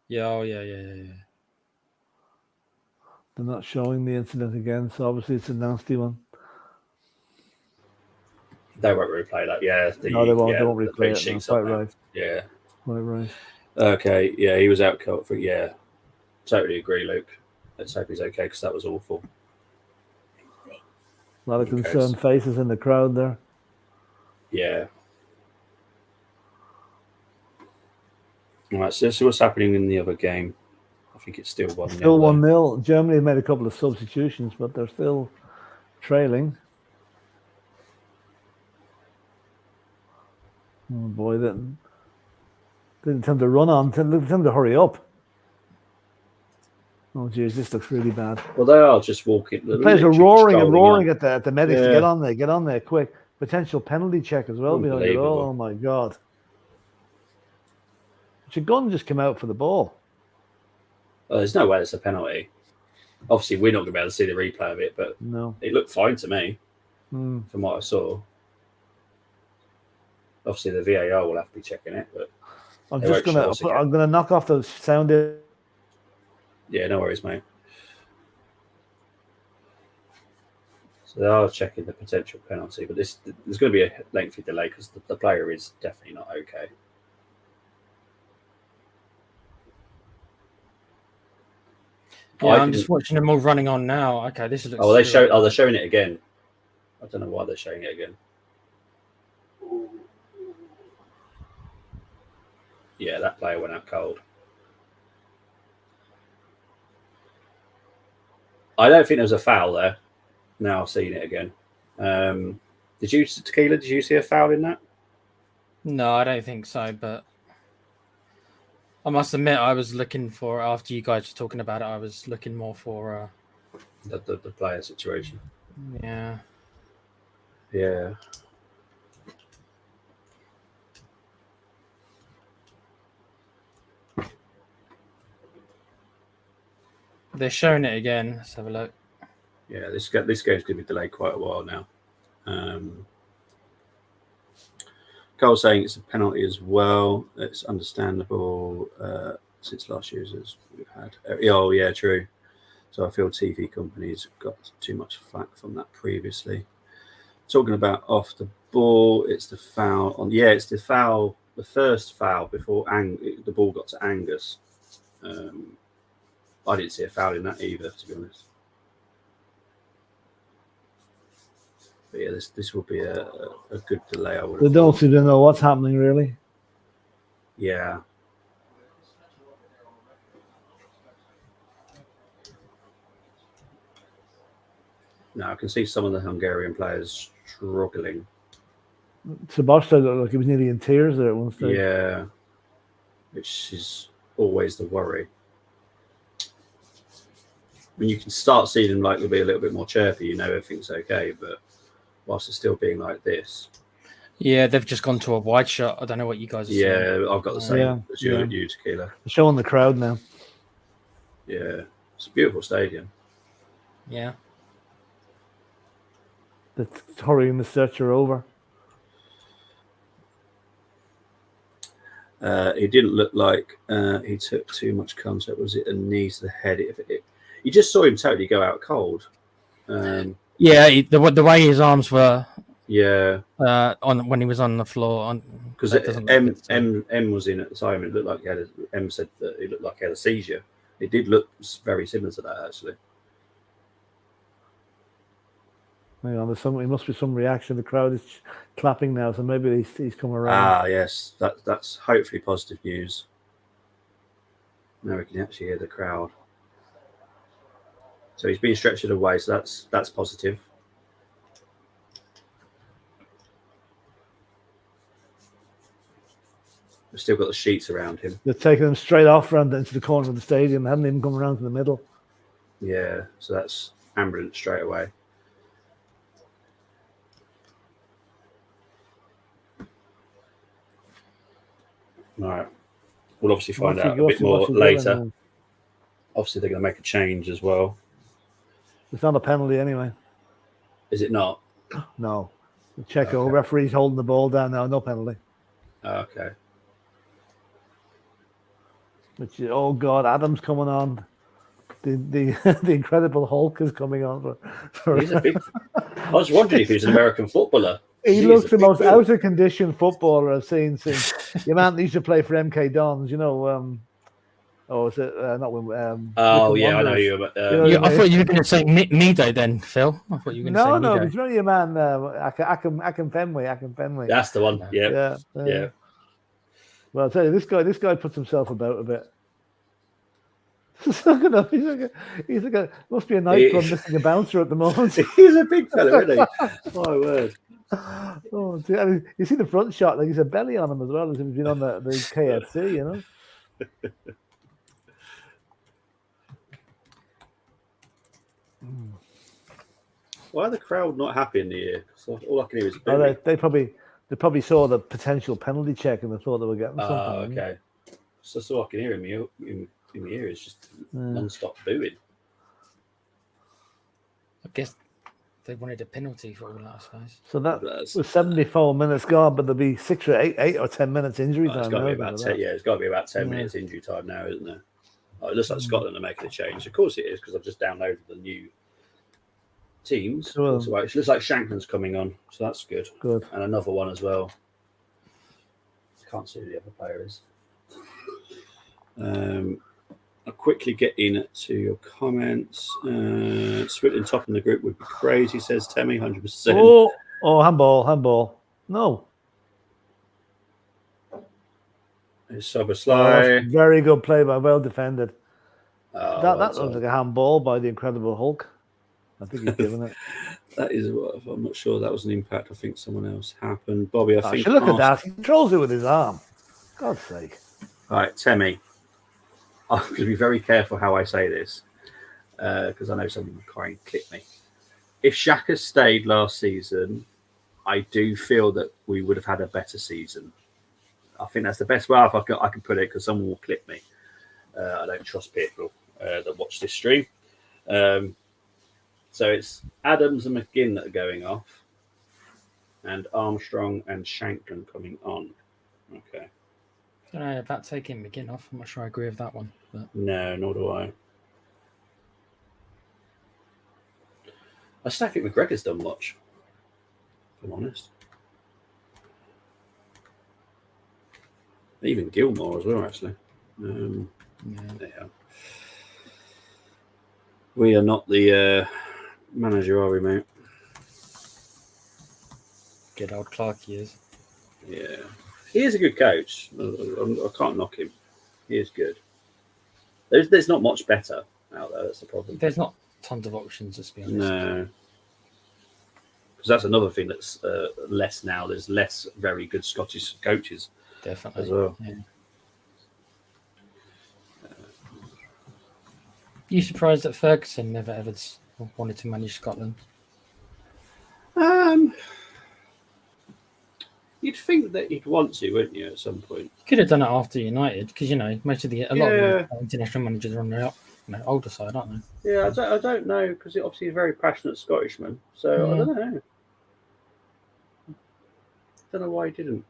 Yeah, oh yeah. They're not showing the incident again, so obviously it's a nasty one. They won't replay that. Yeah, no, they won't. They won't replay it. No, quite right. Yeah, quite right. Okay, yeah, he was out cold for. Yeah, totally agree, Luke. Let's hope he's okay because that was awful. A lot of concerned faces in the crowd there. Yeah. All right, so what's happening in the other game? I think it's still 1-0. Still 1-0. Germany made a couple of substitutions, but they're still trailing. Oh boy, they didn't tend to run on. They tend to hurry up. Oh geez, this looks really bad. Well, they are just walking. The players are roaring at the medics to get on there quick. Potential penalty check as well behind it. Oh my God. Your gun just came out for the ball. There's no way it's a penalty. Obviously, we're not going to be able to see the replay of it, but it looked fine to me from what I saw. Obviously, the VAR will have to be checking it, but I'm gonna knock off the sound. Yeah, no worries, mate. So they are checking the potential penalty, but there's going to be a lengthy delay because the player is definitely not okay. Yeah, I'm just watching them all running on now. Okay, this looks. They're showing it again. I don't know why they're showing it again. Yeah, that player went out cold. I don't think there was a foul there. Now I've seen it again. Did you see a foul in that? No, I don't think so, but I must admit I was looking for, after you guys were talking about it, I was looking more for the player situation. Yeah. Yeah. They're showing it again. Let's have a look. Yeah, this game's going to be delayed quite a while now. Carl saying it's a penalty as well. It's understandable since last year's as we've had. Oh, yeah, true. So I feel TV companies got too much flack from that previously. Talking about off the ball, it's the foul on. Yeah, it's the foul, the first foul before the ball got to Angus. I didn't see a foul in that either, to be honest. But yeah, this will be a good delay. I would. They don't seem to know what's happening, really. Yeah. No, I can see some of the Hungarian players struggling. Sebastian looked like he was nearly in tears there at one stage. Yeah, which is always the worry. When you can start seeing them like they'll be a little bit more chirpy, you know everything's okay. But whilst it's still being like this, yeah, they've just gone to a wide shot. I don't know what you guys are saying. Yeah, I've got the same as you, Tequila. Showing the crowd now. Yeah, it's a beautiful stadium. Yeah. that's hurrying the searcher over. It didn't look like he took too much contact. Was it a knee to the head? You just saw him totally go out cold. Yeah, the way his arms were. Yeah. On when he was on the floor. Because M was in at the time. It looked like M said that it looked like he had a seizure. It did look very similar to that, actually. Hang on, there must be some reaction. The crowd is clapping now, so maybe he's come around. Ah, yes, that's hopefully positive news. Now we can actually hear the crowd. So he's been stretchered away, so that's positive. We've still got the sheets around him. They're taking him straight off around into the corner of the stadium. They haven't even come around to the middle. Yeah, so that's ambulance straight away. All right. We'll obviously find out a bit more later. Obviously, they're going to make a change as well. It's not a penalty anyway. Is it not? No. Checo, referee's holding the ball down now. No penalty. Okay. Which, oh God, Adam's coming on. The Incredible Hulk is coming on. He's a big. I was wondering if he's an American footballer. He looks the most out of condition footballer I've seen since your man used to play for MK Dons. You know, is it not when? Oh yeah, I know you. But, I thought you were going to say Mido then, Phil. I thought you were going to say Mido. No, it's really your man. Akim Fenway. That's the one. Yeah. Well, I'll tell you, this guy puts himself about a bit. He's like must be a nightclub missing a bouncer at the moment. He's a big fella, isn't he? My word. Oh, I mean, you see the front shot, like he's a belly on him as well as if he's been on the KFC, you know. Why are the crowd not happy in the air? All I can hear is they probably saw the potential penalty check and they thought they were getting something. Oh, okay. So that's all I can hear in the ear is just non-stop booing. I guess they wanted a penalty for all that, I suppose. So that was 74 minutes gone, but there'll be 6 or 8 or 10 minutes injury time. It's got to be about 10. Yeah, it's got to be about 10 minutes injury time now, isn't there? Oh, it looks like Scotland are making a change. Of course it is, because I've just downloaded the new teams. Well, it looks like Shankland's coming on, so that's good. Good. And another one as well. Can't see who the other player is. I'll quickly get into your comments. Switling top in the group would be crazy, says Temi, 100%. Oh, handball. No. It's Soboslai. Very good play, but well defended. That looks well like a handball by the Incredible Hulk. I think he's given it. That is what I'm not sure that was an impact. I think someone else happened. Bobby, I think. Look at that. He controls it with his arm. God's sake. All right, Temi. I'm going to be very careful how I say this because I know someone will try and clip me. If Xhaka stayed last season, I do feel that we would have had a better season. I think that's the best way I can put it because someone will clip me. I don't trust people that watch this stream. So it's Adams and McGinn that are going off and Armstrong and Shankland coming on. Okay. I don't know about taking McGinn off. I'm not sure I agree with that one. But... No, nor do I. I still think McGregor's done much, if I'm honest. Even Gilmore as well, actually. Yeah. We are not the manager, are we, mate? Good old Clark he is. Yeah. He is a good coach. I can't knock him. He is good. There's not much better out there. That's the problem. There's not tons of options, let's be honest. No. Because that's another thing that's less now. There's less very good Scottish coaches. Definitely. As well. Yeah. You surprised that Ferguson never ever wanted to manage Scotland? You'd think that he'd want to, wouldn't you, at some point? You could have done it after United, because a lot of the international managers are on the older side, aren't they? Yeah, I don't know, because obviously he's a very passionate Scottishman. So I don't know. don't know why he didn't.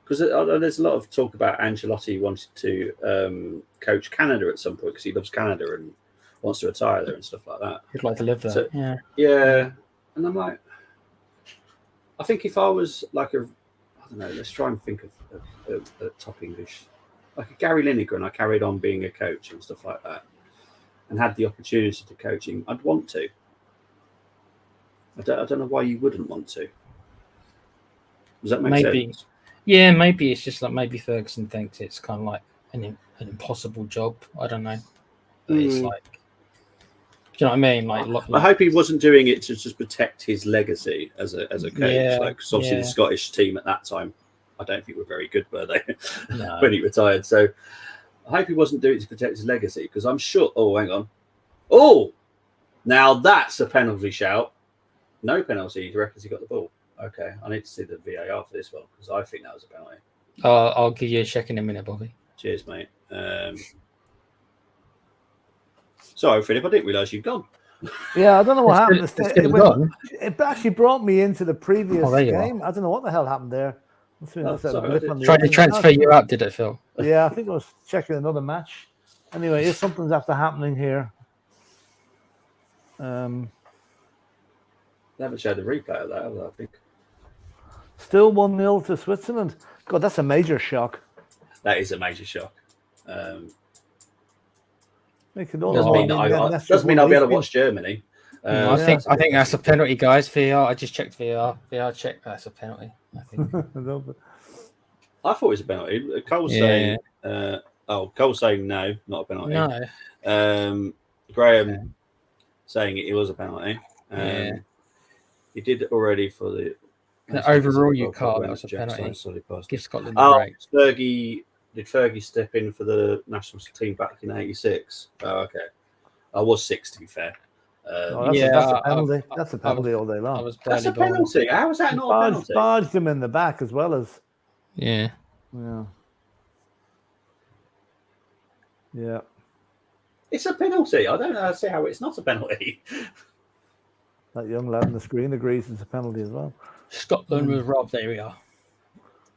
Because there's a lot of talk about Ancelotti wanting to coach Canada at some point because he loves Canada and wants to retire there and stuff like that. He'd like to live there. So, yeah. Yeah. And I'm like, I think if I was like I don't know, let's try and think of a top English, like a Gary Lineker, and I carried on being a coach and stuff like that, and had the opportunity to coach him, I'd want to. I don't know why you wouldn't want to. Does that make sense? Yeah, maybe it's just like maybe Ferguson thinks it's kind of like an impossible job. I don't know. But it's like, do you know what I mean? Like, I hope he wasn't doing it to just protect his legacy as a coach. Yeah, like, cause obviously the Scottish team at that time, I don't think were very good, were they? No. When he retired. So I hope he wasn't doing it to protect his legacy because I'm sure. Oh, hang on. Oh, now that's a penalty shout. No penalty. He reckons he got the ball. Okay, I need to see the VAR for this one because I think that was a penalty. I'll give you a check in a minute, Bobby. Cheers, mate. Sorry, Philip, I didn't realise you'd gone. Yeah, I don't know what happened. It It actually brought me into the previous game. Are. I don't know what the hell happened there. Tried to transfer you up, did it, Phil? Yeah, I think I was checking another match. Anyway, if something's after happening here. They haven't showed the replay of that, have they, I think. Still 1-0 to Switzerland. God, that's a major shock. That is a major shock. Doesn't mean I'll be able to watch Germany. I think that's a penalty, guys. VAR. I just checked VAR. VAR checked. That's a penalty. I think. I thought it was a penalty. Cole's saying, Cole's saying no, not a penalty. No. Graham saying it was a penalty. He did it already for the. Overall, you can't. That was a penalty. Give Scotland a break. Did Fergie step in for the national team back in '86? Oh, okay. I was 6, to be fair. That's a penalty. That's a penalty all day long. That's a penalty. How is that not a penalty? Barged him in the back as well as. Yeah. It's a penalty. I don't see how it's not a penalty. That young lad on the screen agrees it's a penalty as well. Scotland was robbed. There we are.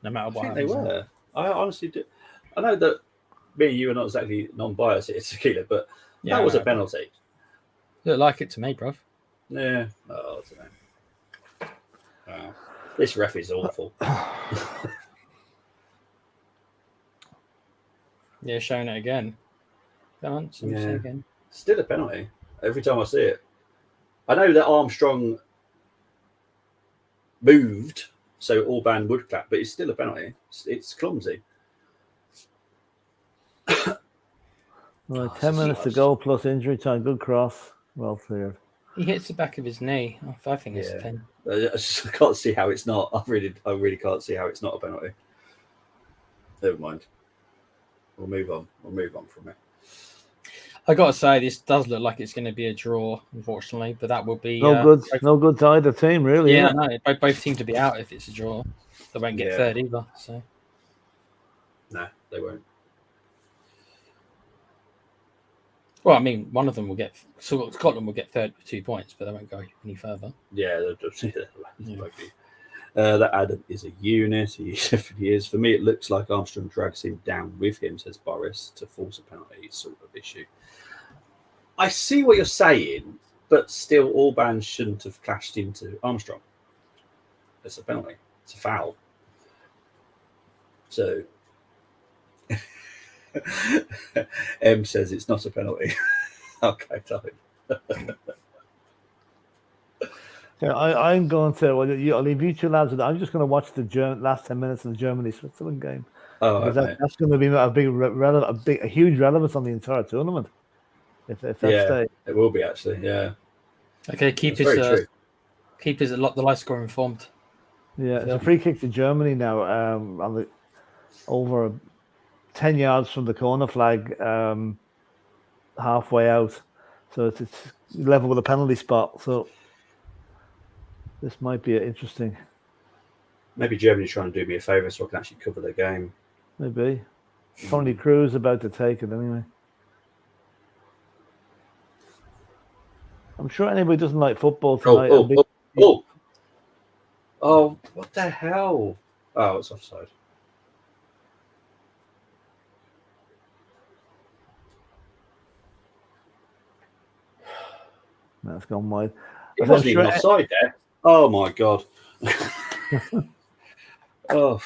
No matter what. I think they were. I honestly do. I know that me and you are not exactly non-biased here, Tequila, but that was a penalty. Looked like it to me, bruv. Yeah. Oh, I don't know. Wow. This ref is awful. Yeah, showing it again. Come on, again. Still a penalty every time I see it. I know that Armstrong moved, so Orban would clap, but it's still a penalty. It's clumsy. Right, 10 minutes to go plus injury time. Good cross. Well cleared. He hits the back of his knee. I think it's a pen. I can't see how it's not. I really can't see how it's not a penalty. Never mind. We'll move on. We'll move on from it. I got to say, this does look like it's going to be a draw, unfortunately, but that will be no good to either team, really. Yeah, no, both teams to be out if it's a draw. They won't get third either. So, no, they won't. Well, I mean, one of them will get. So Scotland will get third with 2 points, but they won't go any further. Yeah, that Adam is a unit. He definitely is. For me, it looks like Armstrong drags him down with him, says Boris, to force a penalty sort of issue. I see what you're saying, but still, Orban shouldn't have clashed into Armstrong. It's a penalty. It's a foul. So, M says it's not a penalty. Okay, time. Yeah, I'm going to. I'll leave you two lads with that. I'm just going to watch the last 10 minutes of the Germany-Switzerland game. Oh, that's going to be a huge relevance on the entire tournament. If that stays. It will be actually. Yeah. Okay, keep the live score informed. Yeah, it's a free kick to Germany now. On the over 10 yards from the corner flag, halfway out. So it's level with a penalty spot. So this might be interesting. Maybe Germany's trying to do me a favour so I can actually cover their game. Maybe. Tony Cruz about to take it anyway. I'm sure anybody doesn't like football tonight. Oh, what the hell? Oh, it's offside. That's gone wide. It wasn't even offside there. Oh my god. Oh,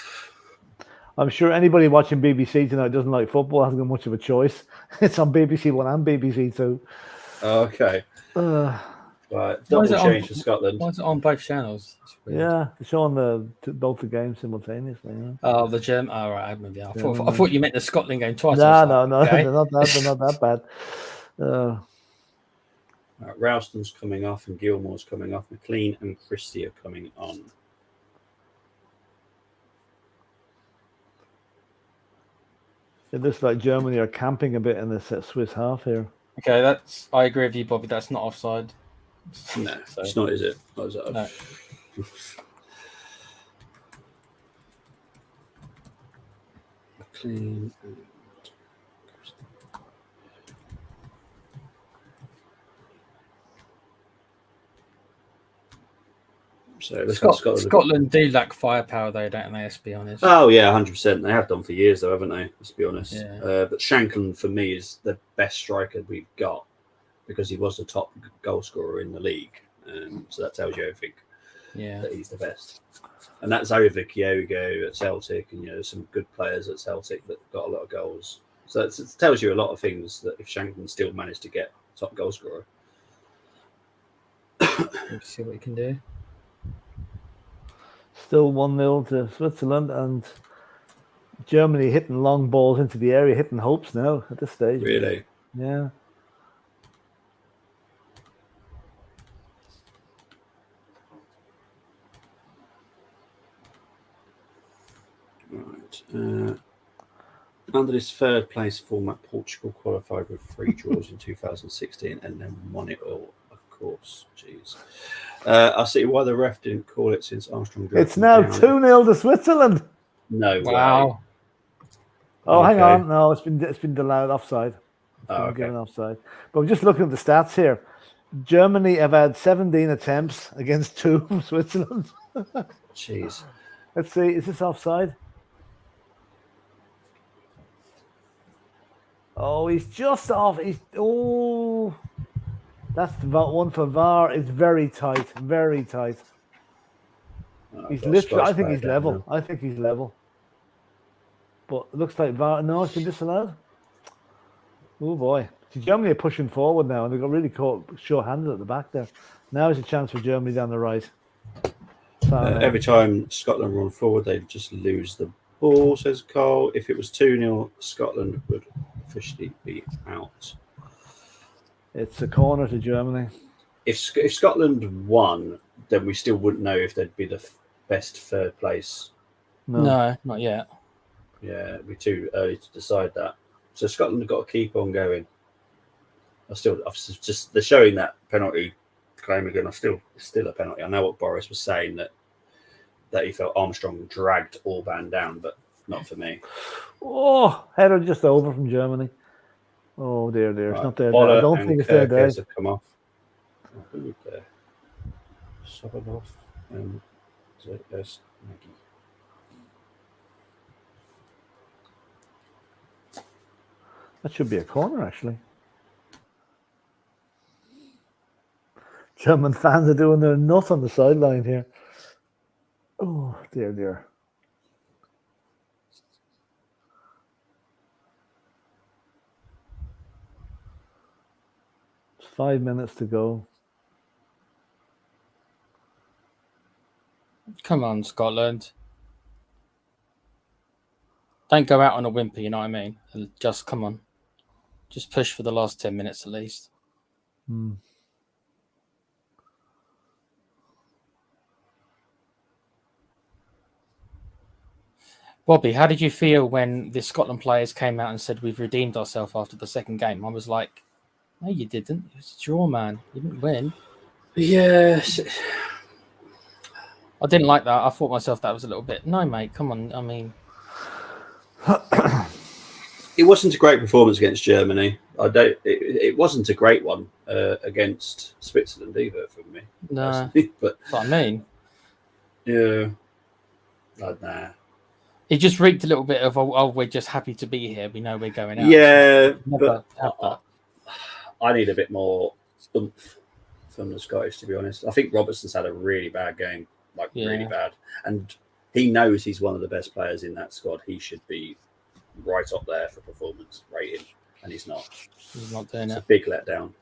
I'm sure anybody watching BBC tonight doesn't like football, hasn't got much of a choice. It's on BBC One and BBC Two. okay. Right, double change for Scotland. Why is it on both channels? Yeah, they're showing both the games simultaneously. Yeah. Oh, the German. Oh, right, maybe. I thought you meant the Scotland game twice. No, Okay. they're not that bad. Ralston's coming off and Gilmore's coming off. McLean and Christie are coming on. It looks like Germany are camping a bit in the Swiss half here. Okay, I agree with you, Bobby. That's not offside. No, it's not, is it? What is that? No. McLean and so Scotland do lack firepower, though, don't they? Let's be honest. Oh yeah, 100%. They have done for years, though, haven't they? Let's be honest. Yeah. But Shankland for me is the best striker we've got because he was the top goal scorer in the league. So that tells you everything. Yeah, that he's the best. And that's over Kyogo at Celtic, and some good players at Celtic that got a lot of goals. So it tells you a lot of things that if Shankland still managed to get top goal scorer. Let's see what he can do. Still 1-0 to Switzerland, and Germany hitting long balls into the area, hitting hopes now at this stage. Really? Yeah. Right. Under this third place format, Portugal qualified with 3 draws in 2016 and then won it all, of course. Jeez. I see why the ref didn't call it since Armstrong. It's now 2-0 to Switzerland. No wow. way. Oh, okay. Hang on. No, it's been allowed offside. Given offside. But I'm just looking at the stats here. Germany have had 17 attempts against 2 from Switzerland. Jeez. Let's see. Is this offside? Oh, he's just off. That's one for VAR. It's very tight. Very tight. He's literally. I think he's level. I think he's level. But it looks like VAR. No, it's been disallowed. Oh boy. Germany are pushing forward now, and they've got really caught short-handed at the back there. Now is a chance for Germany down the right. Every time Scotland run forward, they just lose the ball, says Cole. If it was 2-0, Scotland would officially be out. It's a corner to Germany. If Scotland won, then we still wouldn't know if they'd be the best third place. No, not yet. Yeah, it'd be too early to decide that. So Scotland have got to keep on going. They're showing that penalty claim again. It's still a penalty. I know what Boris was saying that he felt Armstrong dragged Orban down, but not for me. Oh, header just over from Germany. Oh dear, right. It's not there. I don't think it's there. Have come off. Sobolov and ZS Maggie. That should be a corner, actually. German fans are doing their nut on the sideline here. Oh, dear. It's 5 minutes to go. Come on, Scotland. Don't go out on a whimper, you know what I mean? Just come on. Just push for the last 10 minutes at least. Bobby, how did you feel when the Scotland players came out and said we've redeemed ourselves after the second game? I was like, no, you didn't. It was a draw, man. You didn't win. Yes. I didn't like that. I thought myself that was a little bit, no, mate, come on. I mean... It wasn't a great performance against Germany. It wasn't a great one against Switzerland either for me. No, but that's what I mean. Yeah. Nah. He just reeked a little bit of, we're just happy to be here. We know we're going out. Yeah, So never have that. I need a bit more oomph from the Scottish, to be honest. I think Robertson's had a really bad game, like really bad. And he knows he's one of the best players in that squad. He should be right up there for performance rating, and he's not. He's not doing It's it. a big letdown.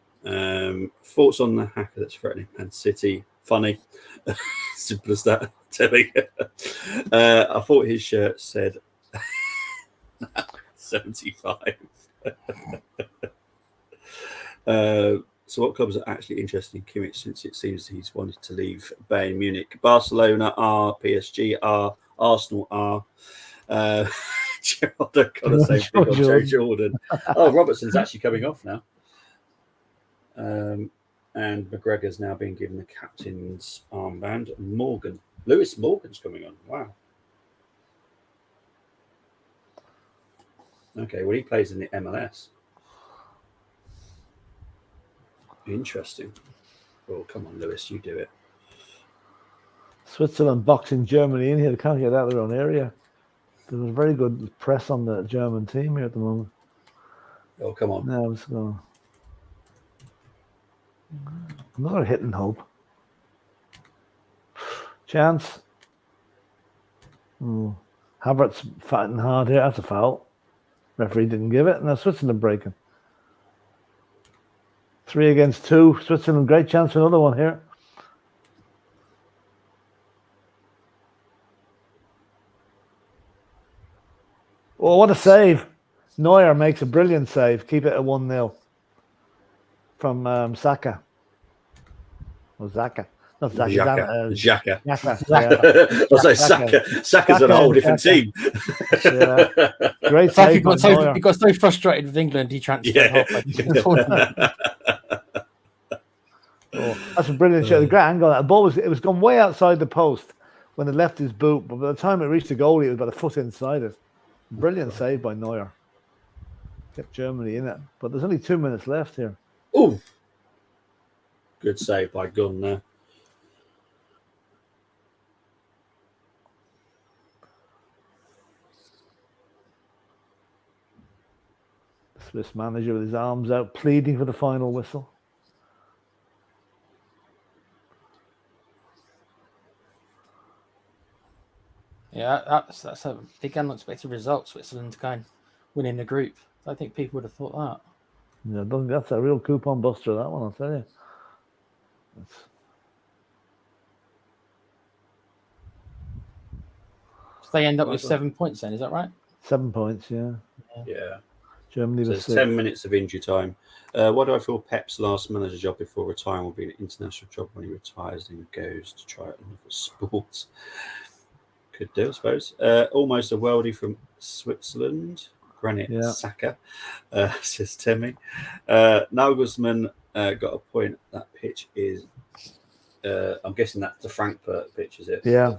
Thoughts on the hacker that's threatening Man City? Funny. Simple as that. Telling. I thought his shirt said 75. So what clubs are actually interested in Kimmich, since it seems he's wanted to leave Bayern Munich? Barcelona are, PSG are, Arsenal are. Gerald O'Connor saying big on Joe Jordan. Oh, Robertson's actually coming off now. And McGregor's now being given the captain's armband. Lewis Morgan's coming on. Wow. Okay, well, he plays in the MLS. Interesting. Oh, come on, Lewis, you do it. Switzerland boxing Germany in here. They can't get out of their own area. There's a very good press on the German team here at the moment. Oh, come on. Now it's going. Another hit and hope. Chance. Havertz fighting hard here. That's a foul. Referee didn't give it. Now Switzerland breaking. 3 against 2. Switzerland, great chance for another one here. Oh, what a save. Neuer makes a brilliant save. Keep it at 1-0 from Saka. Or Zaka. Not Zaka. Xhaka. Xhaka. I'll say Saka. Saka's on a whole different team. Yeah. Great save. He got so frustrated with England, he transferred halfway to the that's a brilliant shot. The great angle. The ball was gone way outside the post when it left his boot, but by the time it reached the goalie, it was about a foot inside it. Brilliant save by Neuer. Kept Germany in it, but there's only 2 minutes left here. Oh, good save by Gunn there. The Swiss manager with his arms out, pleading for the final whistle. Yeah, that's a big unexpected result. Switzerland kind winning the group. I think people would have thought that. Yeah, that's a real coupon buster, that one, I'll tell you. So they end up with 7 points then, is that right? 7 points, yeah. Germany was 6. 10 minutes of injury time. Why do I feel Pep's last manager job before retiring will be an international job when he retires and goes to try another sport? Could do, I suppose. Almost a worldie from Switzerland. Granit Saka, says Timmy. Nagelsmann got a point. That pitch is, I'm guessing that's the Frankfurt pitch, is it? Yeah.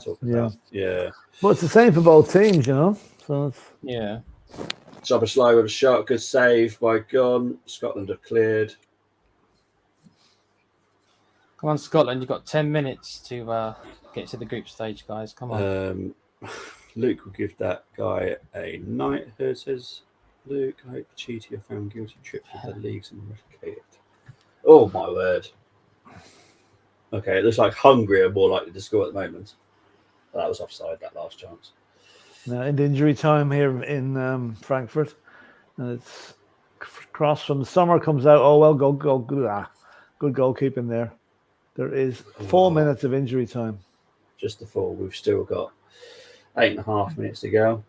Well, it's the same for both teams, you know. So it's... Soboslai with a shot. Good save by Gunn. Scotland have cleared. Come on, Scotland. You've got 10 minutes to get to the group stage, guys. Come on. Luke will give that guy a knighthood, says Luke. I hope Cheaty are found guilty trip for the leagues and eradicated. Oh, my word. Okay, it looks like Hungary are more likely to score at the moment. That was offside, that last chance. Now, in the injury time here in Frankfurt, it's cross from the summer comes out. Oh, well, good goalkeeping there. There is 4 minutes of injury time. Just the 4. We've still got 8.5 minutes to go.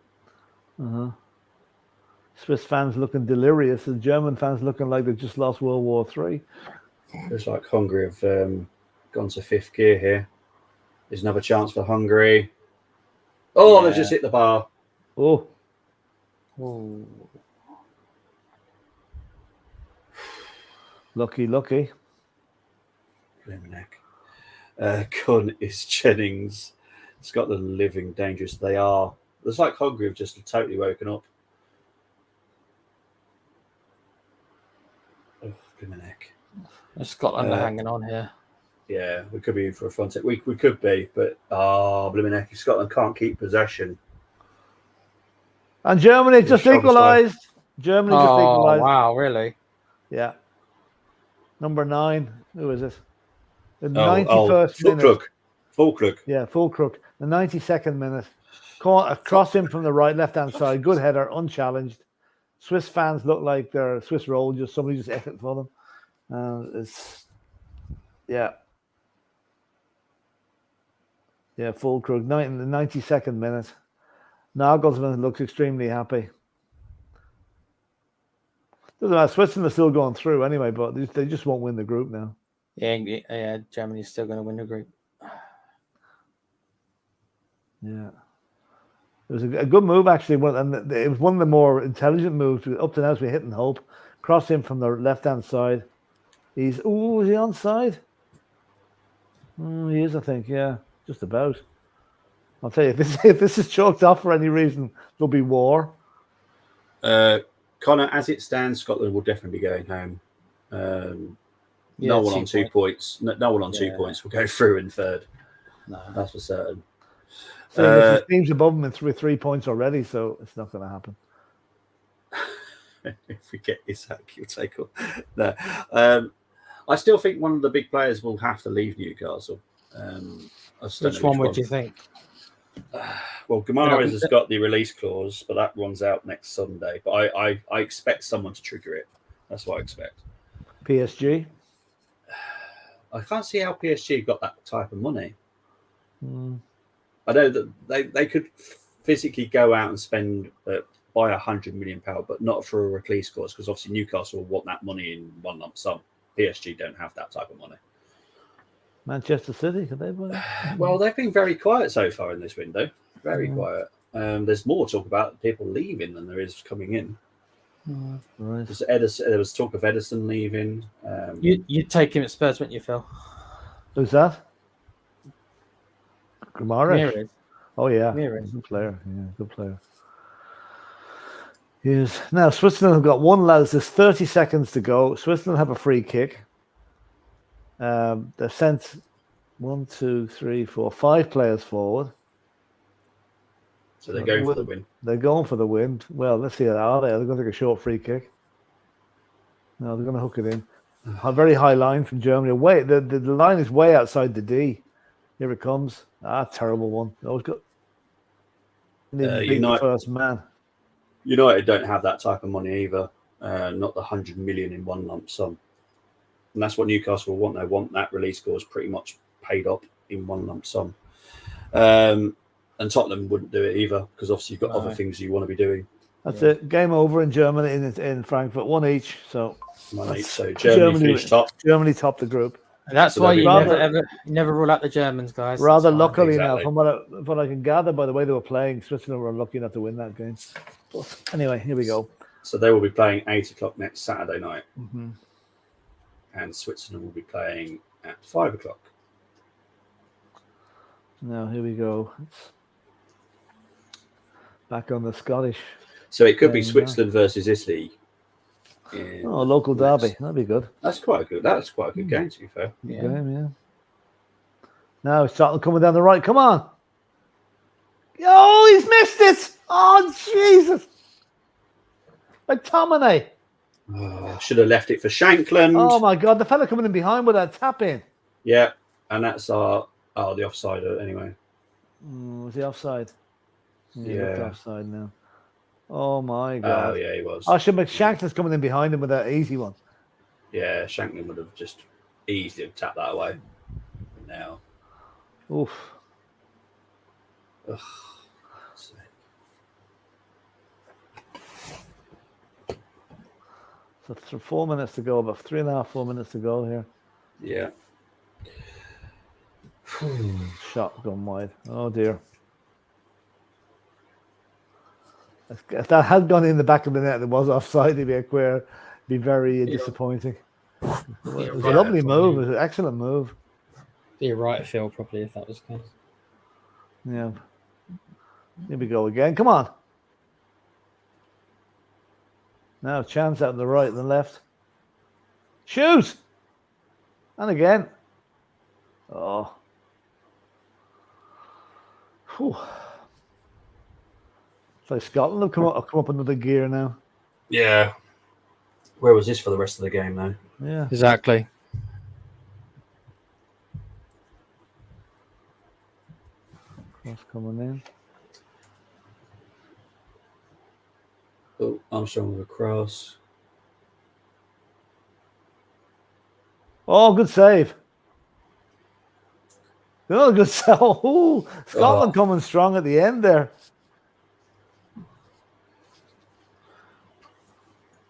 Swiss fans looking delirious, and German fans looking like they've just lost World War III. Looks like Hungary have gone to 5th gear here. There's another chance for Hungary. Oh, they've just hit the bar. Oh. Lucky. Gunn is Jennings. Scotland living dangerous. They are. It's like Hungary have just totally woken up. Oh, Giminick. Scotland are hanging on here. Yeah, we could be in for a front. We could be, but blimey heck, Scotland can't keep possession. And Germany just equalised. Germany just equalised. Wow, really? Yeah. Number 9. Who is it? The 91st minute. Fulkrug. Yeah, Fulkrug. The 92nd minute. Caught a cross in from the left-hand side. Good header, unchallenged. Swiss fans look like they're Swiss roll. Somebody just ate it for them. Yeah, Fulkrug. The 92nd minute. Nagelsmann looks extremely happy. Doesn't matter. Switzerland are still going through anyway, but they just won't win the group now. Yeah, Germany's still going to win the group. Yeah. It was a good move, actually, and it was one of the more intelligent moves. Up to now, we hit and hope. Cross in from the left-hand side. Is he onside? He is, I think, yeah. Just about. I'll tell you, if this is chalked off for any reason, there'll be war. Connor, as it stands, Scotland will definitely be going home. No one on 2 points. No one on 2 points will go through in third. No, that's for certain. So teams above them with 3 points already, so it's not going to happen. If we get Isaac, you'll take all. No. I still think one of the big players will have to leave Newcastle. Which one would you think? Well, Guimaraes has got the release clause, but that runs out next Sunday. But I expect someone to trigger it. That's what I expect. PSG? I can't see how PSG got that type of money. I know that they could physically go out and spend buy £100 million, but not for a release clause, because obviously Newcastle will want that money in one lump sum. PSG don't have that type of money. Manchester City, could they buy? Well, they've been very quiet so far in this window. Very quiet. There's more talk about people leaving than there is coming in. Right. There was talk of Edison leaving. You'd take him at Spurs, wouldn't you, Phil? Who's that? Guimaraes. Oh yeah, good player. Yeah, good player. Yes. Now Switzerland have got one, lads. There's 30 seconds to go. Switzerland have a free kick. They've sent 1, 2, 3, 4, 5 players forward. So they're going for the win. They're going for the win. Well, let's see how are they. They're going to take a short free kick. No, they're going to hook it in. A very high line from Germany. The line is way outside the D. Here it comes. Terrible one. Always got. The first man. United don't have that type of money either. Not the 100 million in one lump sum. And that's what Newcastle want. They want that release clause pretty much paid up in one lump sum. And Tottenham wouldn't do it either, because obviously you've got other things you want to be doing. That's it. Game over in Germany, in Frankfurt, 1 each. So Germany finished top. Germany topped the group. And that's why you never rule out the Germans, guys. Rather luckily now, from what I can gather by the way they were playing, Switzerland were lucky not to win that game. But anyway, here we go. So they will be playing 8 o'clock next Saturday night. Mm-hmm. And Switzerland will be playing at 5 o'clock. Now, here we go. It's back on the Scottish. So it could be Switzerland versus Italy. Local derby. That'd be good. That's quite a good game, to be fair. Yeah. Game, yeah. Now it's Scotland coming down the right. Come on. Oh, he's missed it. Oh, Jesus. McTominay. Should have left it for Shankland. Oh, my God. The fella coming in behind with that tap in. Yeah. And that's the offside anyway. Was he offside? Yeah. Offside now. Oh, my God. Oh, yeah, he was. Shankland's coming in behind him with that easy one. Yeah, Shankland would have just easily tapped that away. Now. Oof. Ugh. So 4 minutes to go, about 3.5, 4 minutes to go here. Yeah. Shot gone wide. Oh, dear. If that had gone in the back of the net, it was offside. It'd be very disappointing. It was a lovely move. It was an excellent move. Be a right field probably if that was the case. Yeah. Here we go again. Come on. Now chance out on the right and the left. Shoot! And again. Oh. Whew. So Scotland have come up another gear now. Yeah. Where was this for the rest of the game, though? Yeah. Exactly. Cross coming in. Oh, Armstrong with a cross. Oh, good save. Oh, good save. Oh, Scotland coming strong at the end there.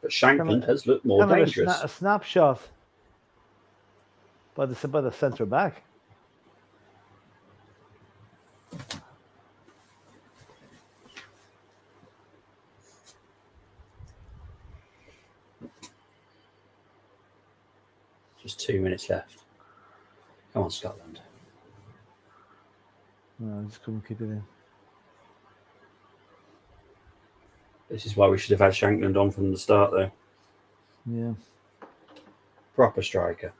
But Shankland has looked more Kind of dangerous. a snapshot by the centre back. Just 2 minutes left. Come on, Scotland. No, I just couldn't keep it in. This is why we should have had Shankland on from the start, though. Yeah. Proper striker.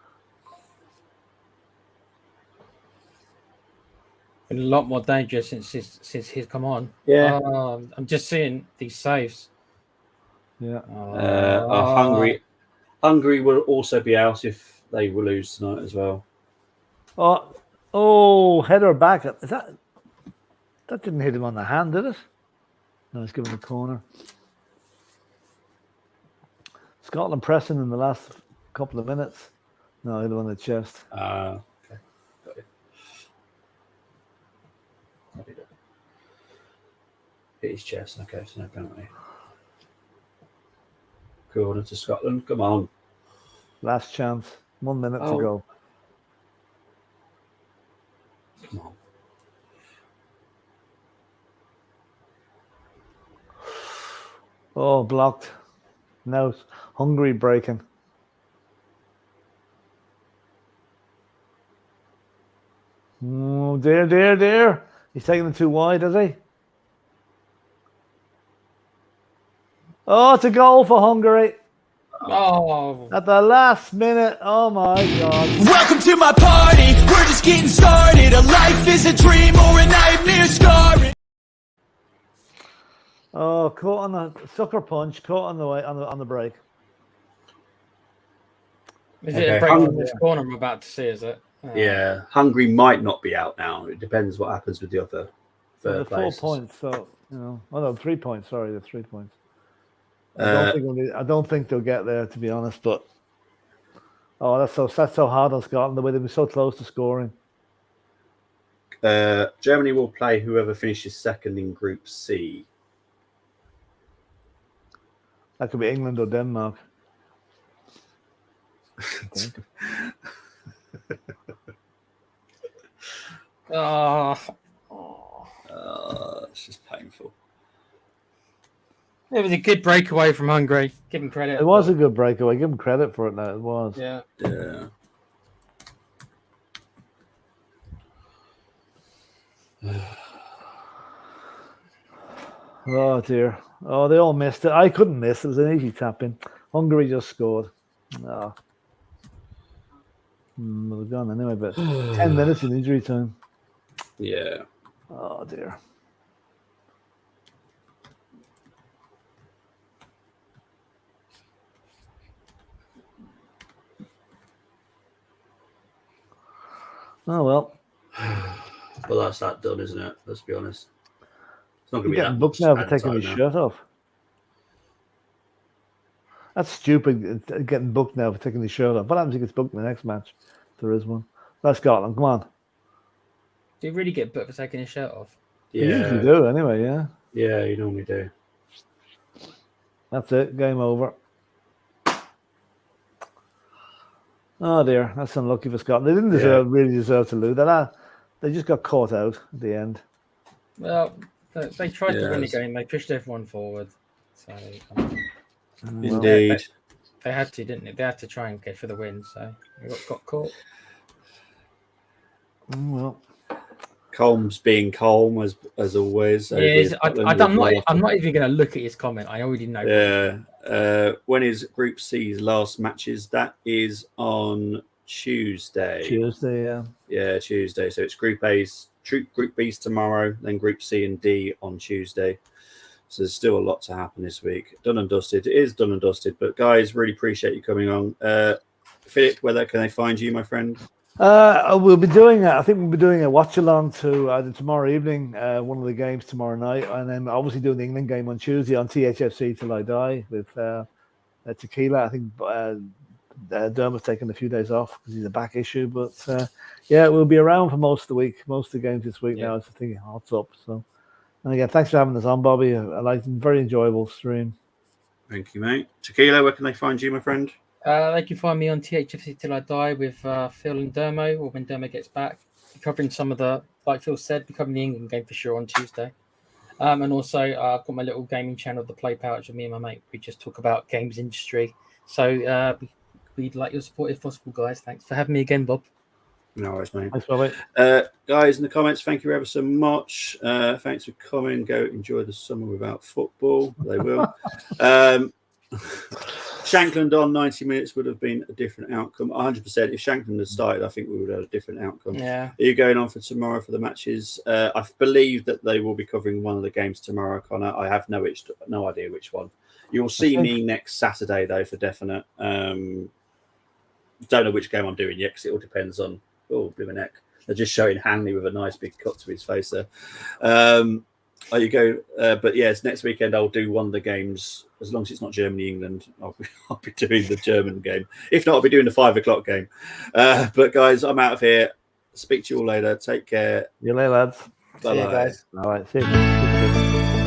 Been a lot more dangerous since he's come on. Yeah. I'm just seeing these saves. Yeah. Hungary will also be out if they will lose tonight as well. Header back. Is that didn't hit him on the hand, did it? No, he's given the corner. Scotland pressing in the last couple of minutes. No, hit him on the chest. Okay. Got it. Hit his chest. Okay, so no penalty. Corner to Scotland. Come on. Last chance. 1 minute to go. Come on. Oh, blocked. Now Hungary breaking. Oh, dear. He's taking it too wide, is he? Oh, it's a goal for Hungary. Oh, At the last minute. Oh, my God. Welcome to my party. We're just getting started. A life is a dream or a nightmare scarring. Oh, caught on the sucker punch, caught on the way on the break. is it a break from this corner I'm about to see? Is it? Yeah, Hungary might not be out now. It depends what happens with the other third The 4 places. points, so oh no, 3 points. Sorry, the 3 points. I don't think they'll get there, to be honest. But that's so hard on Scotland the way they've been so close to scoring. Germany will play whoever finishes second in Group C. That could be England or Denmark. It's just painful. It was a good breakaway from Hungary. Give him credit. It was a good breakaway. Give them credit for it. Now it was. Yeah. Oh dear. Oh, they all missed it. I couldn't miss. It was an easy tap in. Hungary just scored. Oh. Well, they're gone anyway, but 10 minutes in injury time. Yeah. Oh dear. Oh well. Well, that's that done, isn't it? Let's be honest. It's not going to You're be getting that booked much now for ad taking time his now. shirt off. That's stupid. Getting booked now for taking his shirt off. What happens if he gets booked in the next match? There is one. That's Scotland. Come on. Do you really get booked for taking his shirt off? You usually do anyway. Yeah. Yeah, you normally do. That's it. Game over. Oh dear, that's unlucky for Scotland. They didn't really deserve to lose. They just got caught out at the end. Well, they tried to win the game. They pushed everyone forward. So Indeed. they had to, didn't they? They had to try and go for the win. So they got caught. Well, Colm's being calm as always. I'm not even going to look at his comment. I already know. Yeah. When is Group C's last matches? That is on Tuesday. Tuesday, Yeah, Tuesday. So it's Group B's tomorrow, then Group C and D on Tuesday. So there's still a lot to happen this week. Done and dusted. It is done and dusted. But guys, really appreciate you coming on. Philip, where can they find you, my friend? We'll be doing. I think we'll be doing a watch along to either tomorrow evening, one of the games tomorrow night, and then obviously doing the England game on Tuesday on THFC Till I Die with Tequila. I think Dermot's taking a few days off because he's a back issue, but we'll be around for most of the week, most of the games this week now. It's a thing hot up. So, and again, thanks for having us on, Bobby. I liked it. Very enjoyable stream. Thank you, mate. Tequila, where can they find you, my friend? They can find me on THFC Till I Die with Phil and Dermo, or when Dermo gets back. We're covering some of the, like Phil said, we're covering the England game for sure on Tuesday. And also, I've got my little gaming channel, The Play Pouch, with me and my mate. We just talk about games industry. So we'd like your support if possible, guys. Thanks for having me again, Bob. No worries, mate. Thanks, Bobby. Guys, in the comments, thank you ever so much. Thanks for coming. Go enjoy the summer without football. They will. Shankland on 90 minutes would have been a different outcome. 100%. If Shankland had started, I think we would have had a different outcome. Yeah. Are you going on for tomorrow for the matches? I believe that they will be covering one of the games tomorrow, Connor. I have no idea which one. You'll see me next Saturday, though, for definite. Don't know which game I'm doing yet because it all depends on. Oh, blimey neck. They're just showing Hanley with a nice big cut to his face there. There you go. But yes, next weekend I'll do one of the games. As long as it's not Germany, England, I'll be doing the German game. If not, I'll be doing the 5 o'clock game. But guys, I'm out of here. Speak to you all later. Take care. See you later, lads. Bye, See you guys. All right. See you.